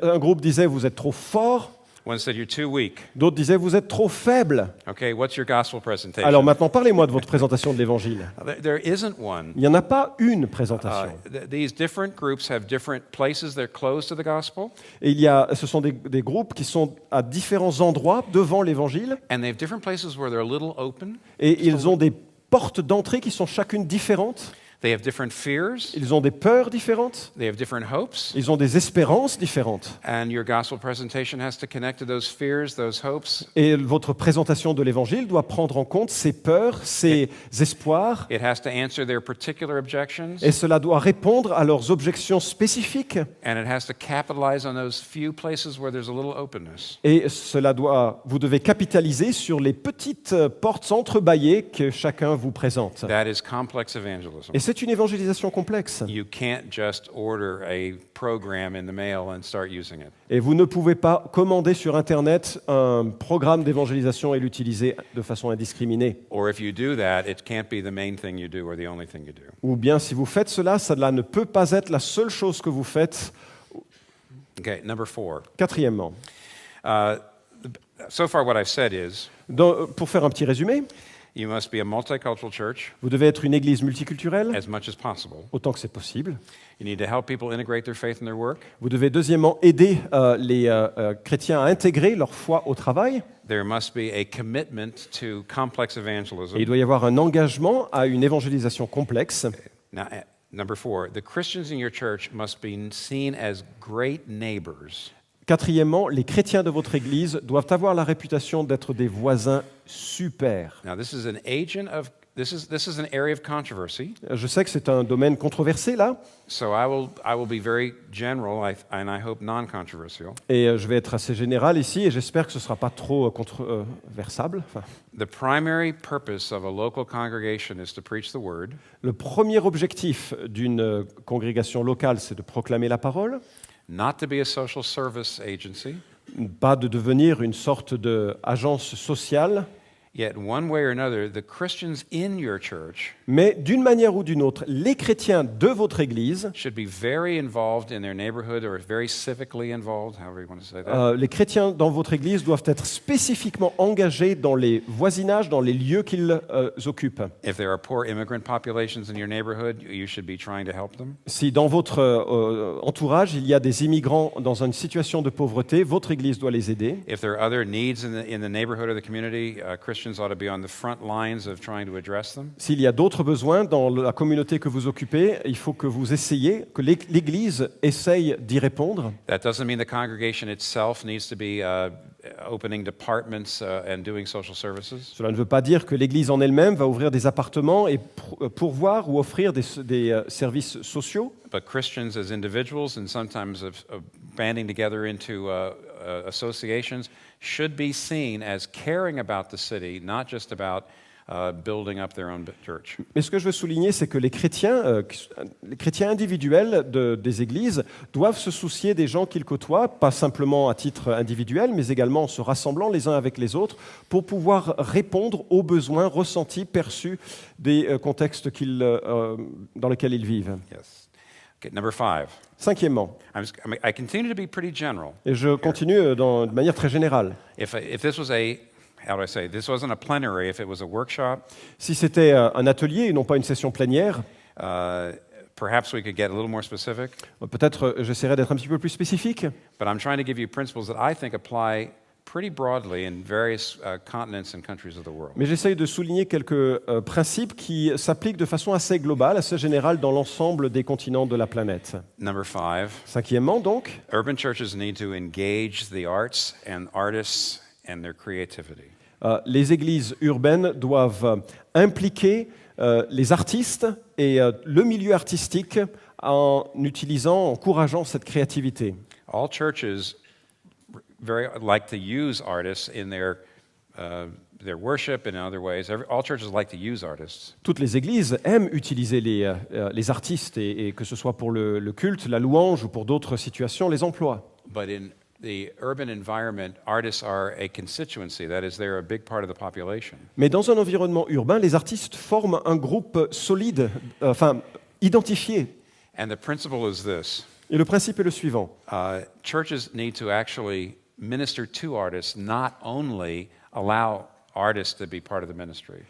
Un groupe disait vous êtes trop fort, One said you're too weak. d'autres disaient vous êtes trop faible. Okay, what's your gospel presentation? Alors maintenant parlez-moi de votre présentation de l'évangile. There isn't one. Il n'y en a pas une présentation. These different groups have different places they're close to the gospel, Et ce sont des groupes qui sont à différents endroits devant l'évangile, and they have different places where they're a little open. et ils ont des portes d'entrée qui sont chacune différentes. They have different fears. Ils ont des peurs différentes. They have different hopes. Ils ont des espérances différentes. And your gospel presentation has to connect to those fears, those hopes. Et votre présentation de l'évangile doit prendre en compte ces peurs, ces espoirs, It has to answer their particular objections. et cela doit répondre à leurs objections spécifiques. And it has to capitalize on those few places where there's a little openness. Et vous devez capitaliser sur les petites portes entrebâillées que chacun vous présente. That is complex evangelism. Et c'est une évangélisation complexe. You can't just order a program in the mail and start using it. Et vous ne pouvez pas commander sur Internet un programme d'évangélisation et l'utiliser de façon indiscriminée. Or if you do that, it can't be the main thing you do or the only thing you do. Ou bien si vous faites cela, cela ne peut pas être la seule chose que vous faites. Okay, number 4. Quatrièmement, So far what I've said is pour faire un petit résumé, you must be a multicultural church vous devez être une église multiculturelle, as much as possible. autant que c'est possible. You need to help people integrate their faith in their work. Vous devez deuxièmement aider les chrétiens à intégrer leur foi au travail. There must be a commitment to complex evangelism. Et il doit y avoir un engagement à une évangélisation complexe. Now, number 4, the Christians in your church must be seen as great neighbors. Quatrièmement, les chrétiens de votre église doivent avoir la réputation d'être des voisins super. Now, this is an area of controversy. Je sais que c'est un domaine controversé là, So I will be very general and I hope non-controversial. et je vais être assez général ici, et j'espère que ce ne sera pas trop controversable. Enfin, The primary purpose of a local congregation is to preach the word, le premier objectif d'une congrégation locale, c'est de proclamer la parole, not to be a social service agency. pas de devenir une sorte d'agence sociale, Yet, one way or another, the Christians in your church mais d'une manière ou d'une autre, les chrétiens de votre église, should be very involved in their neighborhood or very civically involved, however you want to say that. les chrétiens dans votre église doivent être spécifiquement engagés dans les voisinages, dans les lieux qu'ils occupent. If there are poor immigrant populations in your neighborhood, you should be trying to help them. Si dans votre entourage, il y a des immigrants dans une situation de pauvreté, votre église doit les aider. If there are other needs in the neighborhood or the community, Christians ought to be on the front lines of trying to address them. S'il y a d'autres besoins dans la communauté que vous occupez, il faut que vous essayiez, que l'Église essaye d'y répondre. That doesn't mean the congregation itself needs to be opening departments and doing social services. Cela ne veut pas dire que l'Église en elle-même va ouvrir des appartements et pourvoir ou offrir des services sociaux. But Christians as individuals and sometimes of banding together into associations should be seen as caring about the city, not just about building up their own church. Mais ce que je veux souligner, c'est que les chrétiens individuels des églises doivent se soucier des gens qu'ils côtoient, pas simplement à titre individuel, mais également en se rassemblant les uns avec les autres pour pouvoir répondre aux besoins ressentis, perçus des contextes dans lesquels ils vivent. Yes. Okay, number 5. Cinquièmement, I continue to be pretty general. et je continue de manière très générale. If this was this wasn't a plenary, if it was a workshop, Si c'était un atelier et non pas une session plénière, perhaps we could get a little more specific. peut-être j'essaierai d'être un petit peu plus spécifique. But I'm trying to give you principles that I think apply pretty broadly in various continents and countries of the world. Mais j'essaye de souligner quelques principes qui s'appliquent de façon assez globale, assez générale dans l'ensemble des continents de la planète. Number 5, Cinquièmement, donc, urban churches need to engage the arts and artists and their creativity. les églises urbaines doivent impliquer les artistes et le milieu artistique en encourageant cette créativité. All churches very like to use artists in their worship and in other ways. All churches like to use artists. Toutes les églises aiment utiliser les artistes, et que ce soit pour le culte, la louange ou pour d'autres situations, les emploient. But in the urban environment, artists are a constituency. That is, they're a big part of the population. Mais dans un environnement urbain, les artistes forment un groupe solide, identifié. And the principle is this. Et le principe est le suivant. Churches need to actually minister to artists, not only allow artists to be part of the ministry.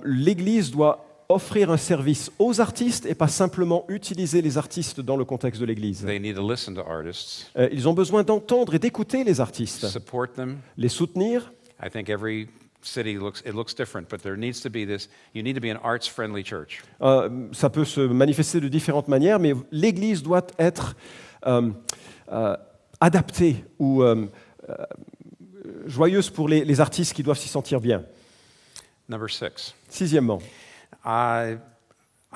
L'Église doit offrir un service aux artistes et pas simplement utiliser les artistes dans le contexte de l'Église. They need to listen to artists, Ils ont besoin d'entendre et d'écouter les artistes, support them. les soutenir. I think every city looks different, but there needs to be this. You need to be an arts-friendly church. Ça peut se manifester de différentes manières, mais l'Église doit être adaptée ou joyeuse pour les artistes qui doivent s'y sentir bien. Number 6. Sixièmement, I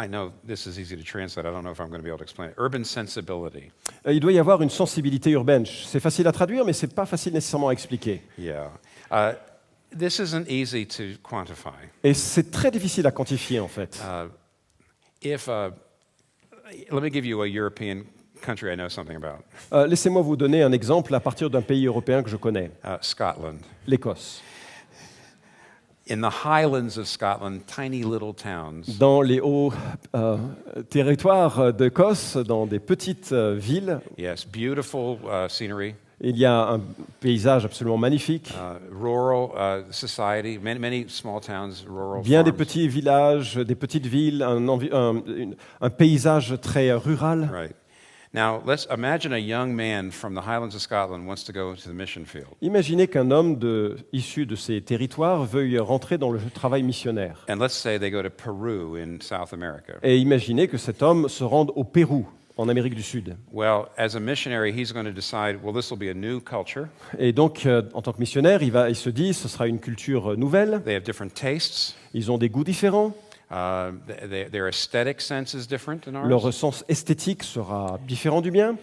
know this is easy to translate. I don't know if I'm going to be able to explain it. Urban sensibility. il doit y avoir une sensibilité urbaine. C'est facile à traduire, mais ce n'est pas facile nécessairement à expliquer. Yeah. This isn't easy to quantify. Et c'est très difficile à quantifier, en fait. Let me give you a European country I know something about. Laissez-moi vous donner un exemple à partir d'un pays européen que je connais, Scotland. l'Écosse. In the Highlands of Scotland, tiny little towns. Dans les hauts territoires d'Écosse, dans des petites villes, Yes, beautiful scenery. il y a un paysage absolument magnifique. Rural society, many small towns, rural Bien des farms. petits villages, des petites villes, un paysage très rural. Right. Now, let's imagine a young man from the Highlands of Scotland wants to go to the mission field. Imaginez qu'un homme issu de ces territoires veuille rentrer dans le travail missionnaire. And let's say they go to Peru in South America. Et imaginez que cet homme se rende au Pérou, en Amérique du Sud. Well, as a missionary, he's going to decide, well, this will be a new culture. Et donc, en tant que missionnaire, il se dit, ce sera une culture nouvelle. They have different tastes. Ils ont des goûts différents. Their aesthetic sense is different than ours. Leur sens esthétique sera différent du mien.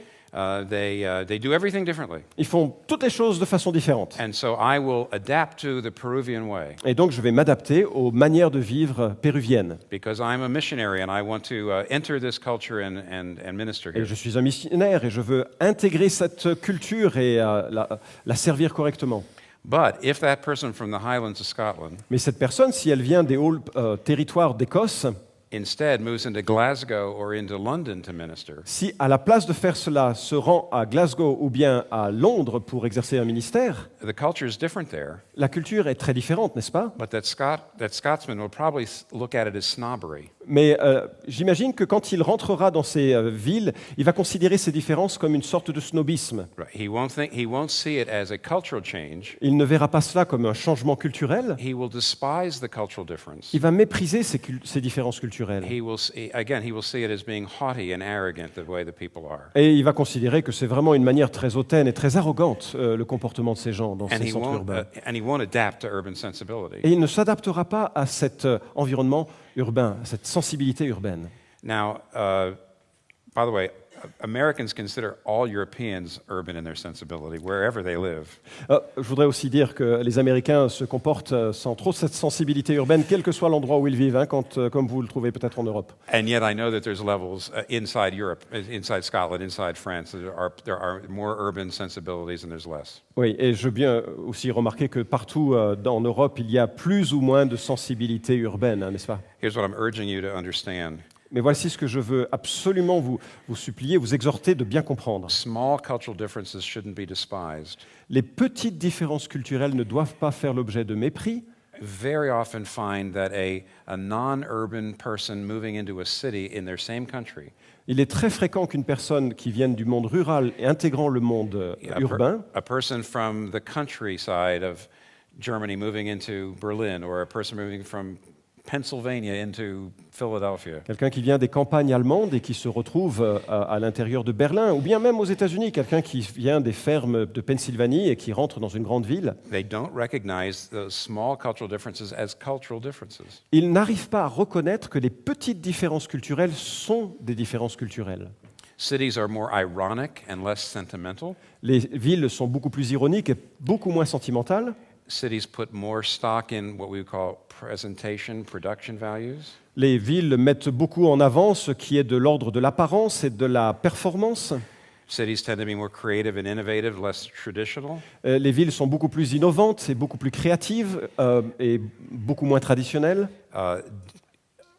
They do everything differently. Ils font toutes les choses de façon différente. And so I will adapt to the Peruvian way Et donc, je vais m'adapter aux manières de vivre péruviennes. because I'm a missionary and I want to enter this culture and minister Et here. je suis un missionnaire et je veux intégrer cette culture et la servir correctement. But if that person from the Highlands of Scotland Mais cette personne, si elle vient des hauts territoires d'Écosse, instead moves into Glasgow or into London to minister, si à la place de faire cela se rend à Glasgow ou bien à Londres pour exercer un ministère, the culture is different there. la culture est très différente, n'est-ce pas? But that Scotsman will probably look at it as snobbery. Mais j'imagine que quand il rentrera dans ces villes, il va considérer ces différences comme une sorte de snobisme. Right. He won't see it as a cultural change. Il ne verra pas cela comme un changement culturel. He will despise the cultural difference. Il va mépriser ces différences culturelles. He will see it as being haughty and arrogant the way the people are. Et il va considérer que c'est vraiment une manière très hautaine et très arrogante, le comportement de ces gens dans And ces centres urbains. he won't adapt to urban sensibility. Et il ne s'adaptera pas à cet environnement urbain, à cette sensibilité urbaine. Now, by the way, Americans consider all Europeans urban in their sensibility, wherever they live. Je voudrais aussi dire que les Américains se comportent sans trop cette sensibilité urbaine, quel que soit l'endroit où ils vivent, comme vous le trouvez peut-être en Europe. And yet I know that there's levels inside Europe, inside Scotland, inside France. There are more urban sensibilities and there's less. Oui, et je veux bien aussi remarquer que partout en Europe, il y a plus ou moins de sensibilité urbaine, n'est-ce pas? Here's what I'm urging you to understand. Mais voici ce que je veux absolument vous supplier, vous exhorter de bien comprendre. Small cultural differences shouldn't be despised. Les petites différences culturelles ne doivent pas faire l'objet de mépris. very often find that a non-urban person moving into a city in their same country, Il est très fréquent qu'une personne qui vienne du monde rural et intégrant le monde urbain, a person from the countryside of Germany moving into Berlin, or a person moving from Pennsylvania into Philadelphia, quelqu'un qui vient des campagnes allemandes et qui se retrouve à l'intérieur de Berlin, ou bien même aux États-Unis, quelqu'un qui vient des fermes de Pennsylvanie et qui rentre dans une grande ville, they don't recognize those small cultural differences as cultural differences. ils n'arrivent pas à reconnaître que les petites différences culturelles sont des différences culturelles. Cities are more ironic and less sentimental. Les villes sont beaucoup plus ironiques et beaucoup moins sentimentales. Cities put more stock in what we would call presentation, production values. Les villes mettent beaucoup en avant ce qui est de l'ordre de l'apparence et de la performance. Cities tend to be more creative and innovative, less traditional. Les villes sont beaucoup plus innovantes et beaucoup plus créatives et beaucoup moins traditionnelles.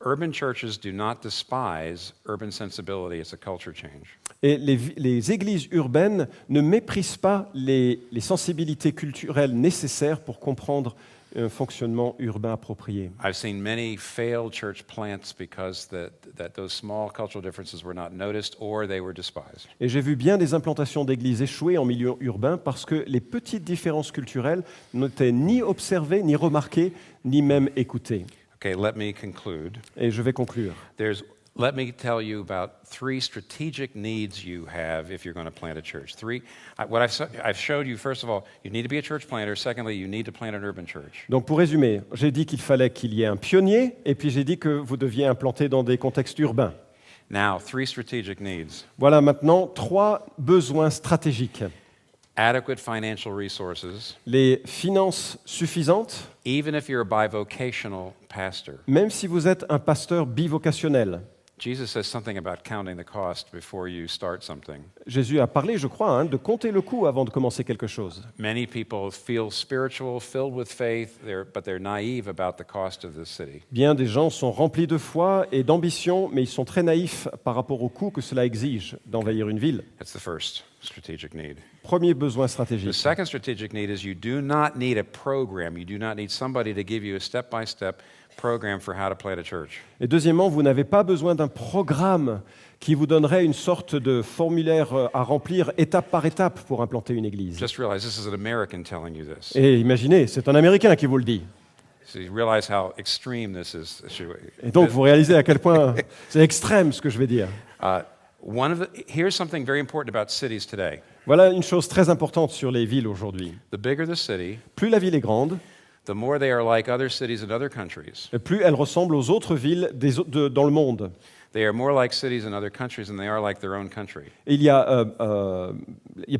Urban churches do not despise urban sensibility. It's a culture change. Et les églises urbaines ne méprisent pas les sensibilités culturelles nécessaires pour comprendre un fonctionnement urbain approprié. I've seen many failed church plants because that those small cultural differences were not noticed or they were despised. Et j'ai vu bien des implantations d'églises échouer en milieu urbain parce que les petites différences culturelles n'étaient ni observées, ni remarquées, ni même écoutées. Okay, let me conclude. Et je vais conclure. Let me tell you about 3 strategic needs you have if you're going to plant a church. What I've showed you, first of all, you need to be a church planter. Secondly, you need to plant an urban church. Donc pour résumer, j'ai dit qu'il fallait qu'il y ait un pionnier, et puis j'ai dit que vous deviez implanter dans des contextes urbains. Now, 3 strategic needs. Voilà maintenant 3 besoins stratégiques. Adequate financial resources, Les finances suffisantes, even if you're a bivocational pastor. même si vous êtes un pasteur bivocationnel. Jesus says something about counting the cost before you start something. Jésus a parlé, je crois, de compter le coût avant de commencer quelque chose. Many people feel spiritual, filled with faith, but they're naive about the cost of this city. Bien des gens sont remplis de foi et d'ambition, mais ils sont très naïfs par rapport au coût que cela exige d'envahir une ville. That's the first strategic need. Premier besoin The stratégique. second strategic need is you do not need a program. You do not need somebody to give you a step-by-step program for how to plant a church. Et deuxièmement, vous n'avez pas besoin d'un programme qui vous donnerait une sorte de formulaire à remplir étape par étape pour implanter une église. Just realize this is an American telling you this. Et imaginez, c'est un Américain qui vous le dit. So you realize how extreme this is. Et donc vous réalisez à quel point c'est extrême ce que je vais dire. Here's something very important about cities today. Voilà une chose très importante sur les villes aujourd'hui. The bigger the city, Plus la ville est grande, the more they are like other cities in other countries. plus elle ressemble aux autres villes dans le monde. They are more like cities in other countries than they are like their own country. Et il y a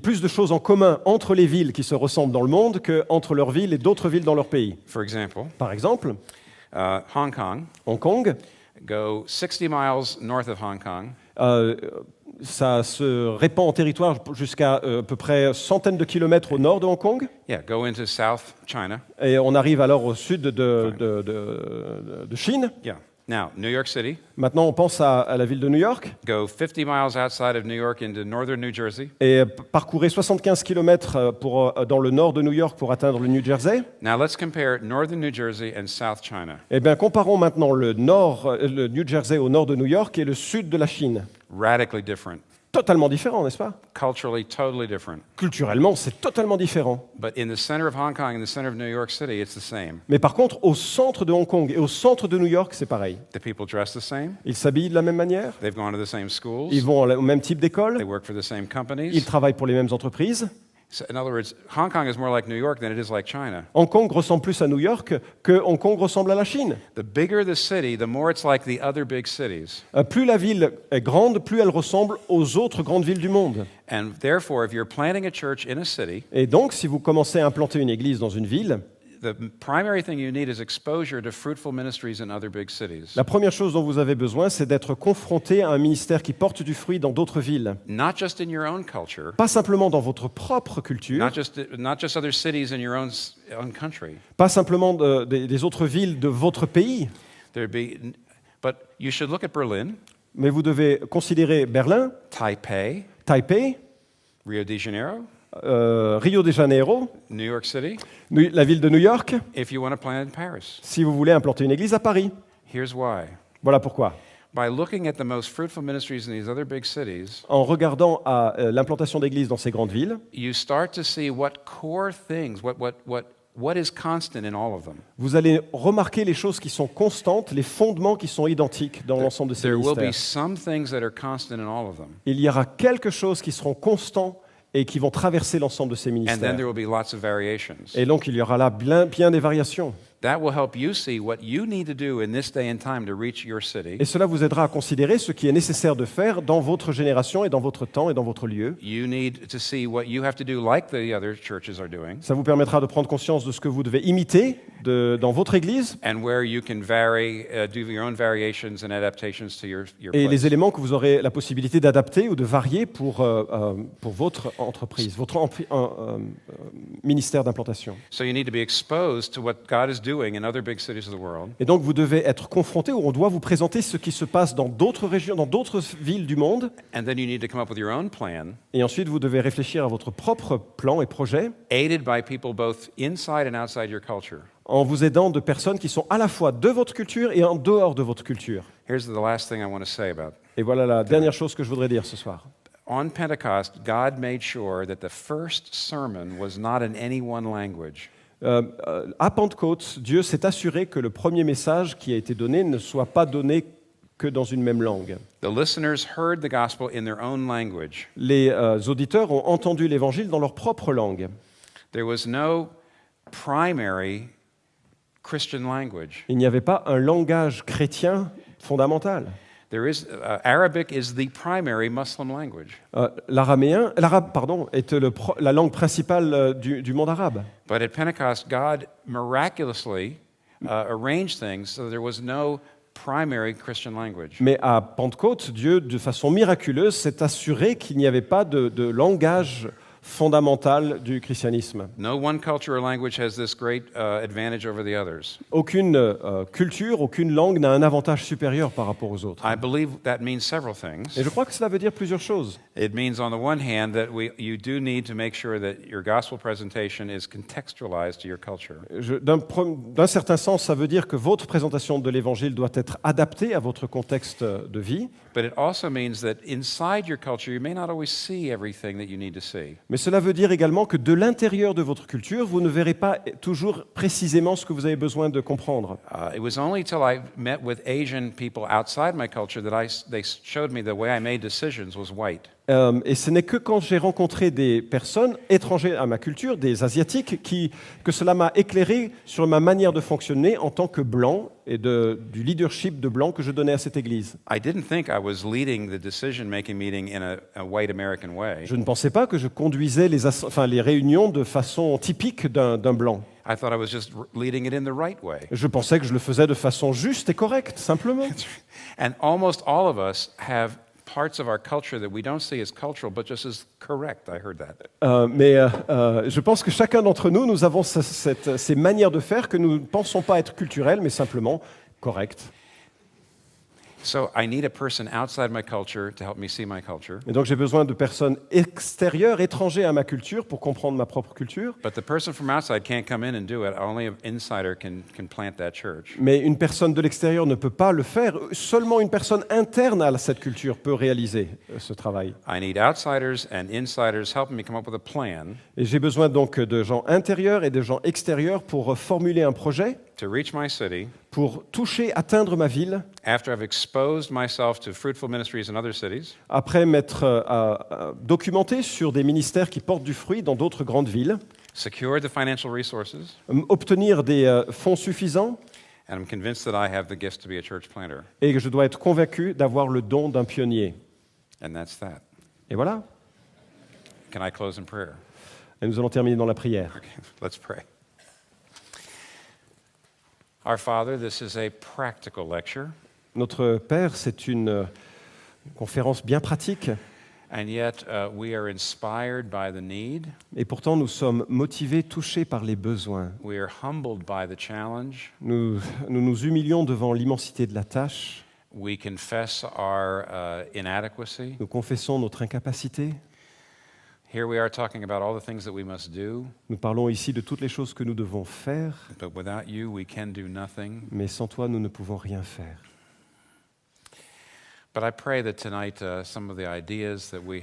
plus de choses en commun entre les villes qui se ressemblent dans le monde qu'entre leur ville et d'autres villes dans leur pays. For example, Par exemple, Hong Kong, Hong Kong, go 60 miles north of Hong Kong, ça se répand en territoire jusqu'à à peu près centaines de kilomètres au nord de Hong Kong. yeah, go into South China. Et on arrive alors au sud de Chine. Yeah. Now, New York City, Maintenant, on pense à la ville de New York. go 50 miles outside of New York into northern New Jersey. Et parcourez 75 km dans le nord de New York pour atteindre le New Jersey. Now, let's compare northern New Jersey and South China. Eh bien, comparons maintenant le New Jersey au nord de New York et le sud de la Chine. Radically different. Totalement différent, n'est-ce pas? Culturally, totally different. Culturellement, c'est totalement différent. But in the center of Hong Kong and the center of New York City, it's the same. Mais par contre, au centre de Hong Kong et au centre de New York, c'est pareil. The people dress the same. Ils s'habillent de la même manière, They've gone to the same schools. ils vont au même type They d'école, work for the same ils companies. travaillent pour les mêmes entreprises. So in other words, Hong Kong is more like New York than it is like China. Hong Kong ressemble plus à New York que Hong Kong ressemble à la Chine. The bigger the city, the more it's like the other big cities. Plus la ville est grande, plus elle ressemble aux autres grandes villes du monde. And therefore, if you're planting a church in a city, Et donc, si vous commencez à implanter une église dans une ville, the primary thing you need is exposure to fruitful ministries in other big cities. la première chose dont vous avez besoin, c'est d'être confronté à un ministère qui porte du fruit dans d'autres villes. Not just in your own culture, Pas simplement dans votre propre culture, not just other cities in your own country. pas simplement des autres villes de votre pays, But you should look at Berlin, mais vous devez considérer Berlin, Taipei, Taipei, Rio de Janeiro, Rio de Janeiro, New York City, la ville de New York, if you want to plant in Paris. si vous voulez implanter une église à Paris. Here's why. Voilà pourquoi. By looking at the most fruitful ministries in these other big cities, En regardant à l'implantation d'églises dans ces grandes villes, you start to see what core things, what is constant in all of them. vous allez remarquer les choses qui sont constantes, les fondements qui sont identiques dans l'ensemble de ces There will be ministères. some things that are constant in all of them. Il y aura quelque chose qui seront constants et qui vont traverser l'ensemble de ces And then ministères. there will be lots of variations. Et donc il y aura là bien des variations. That will help you see what you need to do in this day and time to reach your city. Et cela vous aidera à considérer ce qui est nécessaire de faire dans votre génération et dans votre temps et dans votre lieu. You need to see what you have to do like the other churches are doing, Ça vous permettra de prendre conscience de ce que vous devez imiter dans votre église and where you can vary, do your own variations and adaptations to your et place. les éléments que vous aurez la possibilité d'adapter ou de varier pour votre entreprise, votre ministère d'implantation. So you need to be exposed to what God is doing in other big cities of the world, Et donc vous devez être confronté, ou on doit vous présenter ce qui se passe dans d'autres régions, dans d'autres villes du monde, and then you need to come up with your own plan, et ensuite vous devez réfléchir à votre propre plan et projet, aided by people both inside and outside your culture. en vous aidant de personnes qui sont à la fois de votre culture et en dehors de votre culture. Here's the last thing I want to say about. Et voilà la dernière chose que je voudrais dire ce soir. On Pentecost, God made sure that the first sermon was not in any one language. À Pentecôte, Dieu s'est assuré que le premier message qui a été donné ne soit pas donné que dans une même langue. The listeners heard the gospel in their own language. Les auditeurs ont entendu l'évangile dans leur propre langue. There was no primary Christian language. Il n'y avait pas un langage chrétien fondamental. Arabic is the primary Muslim language. L'arabe, est la langue principale du monde arabe. But at Pentecost, God miraculously arranged things so there was no primary Christian language. Mais à Pentecôte, Dieu, de façon miraculeuse, s'est assuré qu'il n'y avait pas de langage fondamental du christianisme. No one culture or language has this great advantage over the others. Aucune culture, aucune langue n'a un avantage supérieur par rapport aux autres. I believe that means several things. Et je crois que cela veut dire plusieurs choses. It means, on the one hand, that you do need to make sure that your gospel presentation is contextualized to your culture. D'un certain sens, ça veut dire que votre présentation de l'Évangile doit être adaptée à votre contexte de vie. But it also means that inside your culture, you may not always see everything that you need to see. Mais cela veut dire également que de l'intérieur de votre culture, vous ne verrez pas toujours précisément ce que vous avez besoin de comprendre. It was only till I met with Asian people outside my culture that they showed me the way I made decisions was white. Et ce n'est que quand j'ai rencontré des personnes étrangères à ma culture, des Asiatiques, que cela m'a éclairé sur ma manière de fonctionner en tant que blanc et du leadership de blanc que je donnais à cette Église. I didn't think I was leading the decision-making meeting in a white American way. Je ne pensais pas que je conduisais les réunions de façon typique d'un blanc. I thought I was just leading it in the right way. Je pensais que je le faisais de façon juste et correcte, simplement. And almost all of us have parts of our culture that we don't see as cultural, but just as correct. I heard that. Je pense que chacun d'entre nous, nous avons ces manières de faire que nous ne pensons pas être culturelles, mais simplement correctes. So I need a person outside my culture to help me see my culture. Et donc j'ai besoin de personnes extérieures, étrangères à ma culture, pour comprendre ma propre culture. But the person from outside can't come in and do it. Only an insider can plant that church. Mais une personne de l'extérieur ne peut pas le faire. Seulement une personne interne à cette culture peut réaliser ce travail. I need outsiders and insiders helping me come up with a plan Et j'ai besoin donc de gens intérieurs et de gens extérieurs pour formuler un projet, to reach my city pour toucher, atteindre ma ville, after I've exposed myself to fruitful ministries in other cities, après m'être documenté sur des ministères qui portent du fruit dans d'autres grandes villes, secured the financial resources, obtenir des fonds suffisants, and I'm convinced that I have the gift to be a church planter. et que je dois être convaincu d'avoir le don d'un pionnier. And that's that. Et voilà. Can I close in prayer? Et nous allons terminer dans la prière. Okay, let's pray. Our Father, this is a practical lecture, Notre Père, c'est une conférence bien pratique, and yet we are inspired by the need. et pourtant nous sommes motivés, touchés par les besoins. We are humbled by the challenge. Nous nous humilions devant l'immensité de la tâche, We confess our inadequacy. nous confessons notre incapacité. Here we are talking about all the things that we must do, Nous parlons ici de toutes les choses que nous devons faire, but without you, we can do nothing. mais sans toi, nous ne pouvons rien faire. But I pray that tonight, some of the ideas that we've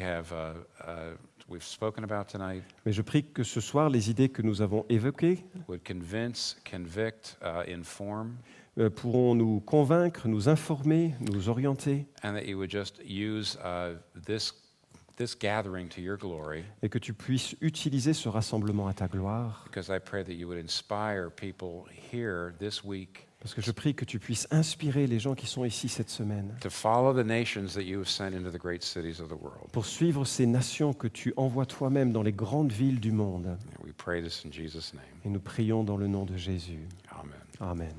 spoken about tonight Mais je prie que ce soir, les idées que nous avons évoquées would convince, convict, inform, pourront nous convaincre, nous informer, nous orienter, and that you would just use this gathering to your glory, et que tu puisses utiliser ce rassemblement à ta gloire, because I pray that you would inspire people here this week parce que je prie que tu puisses inspirer les gens qui sont ici cette semaine to follow the nations that you have sent into the great cities of the world. pour suivre ces nations que tu envoies toi-même dans les grandes villes du monde. And we pray this in Jesus' name. Et nous prions dans le nom de Jésus. Amen. Amen.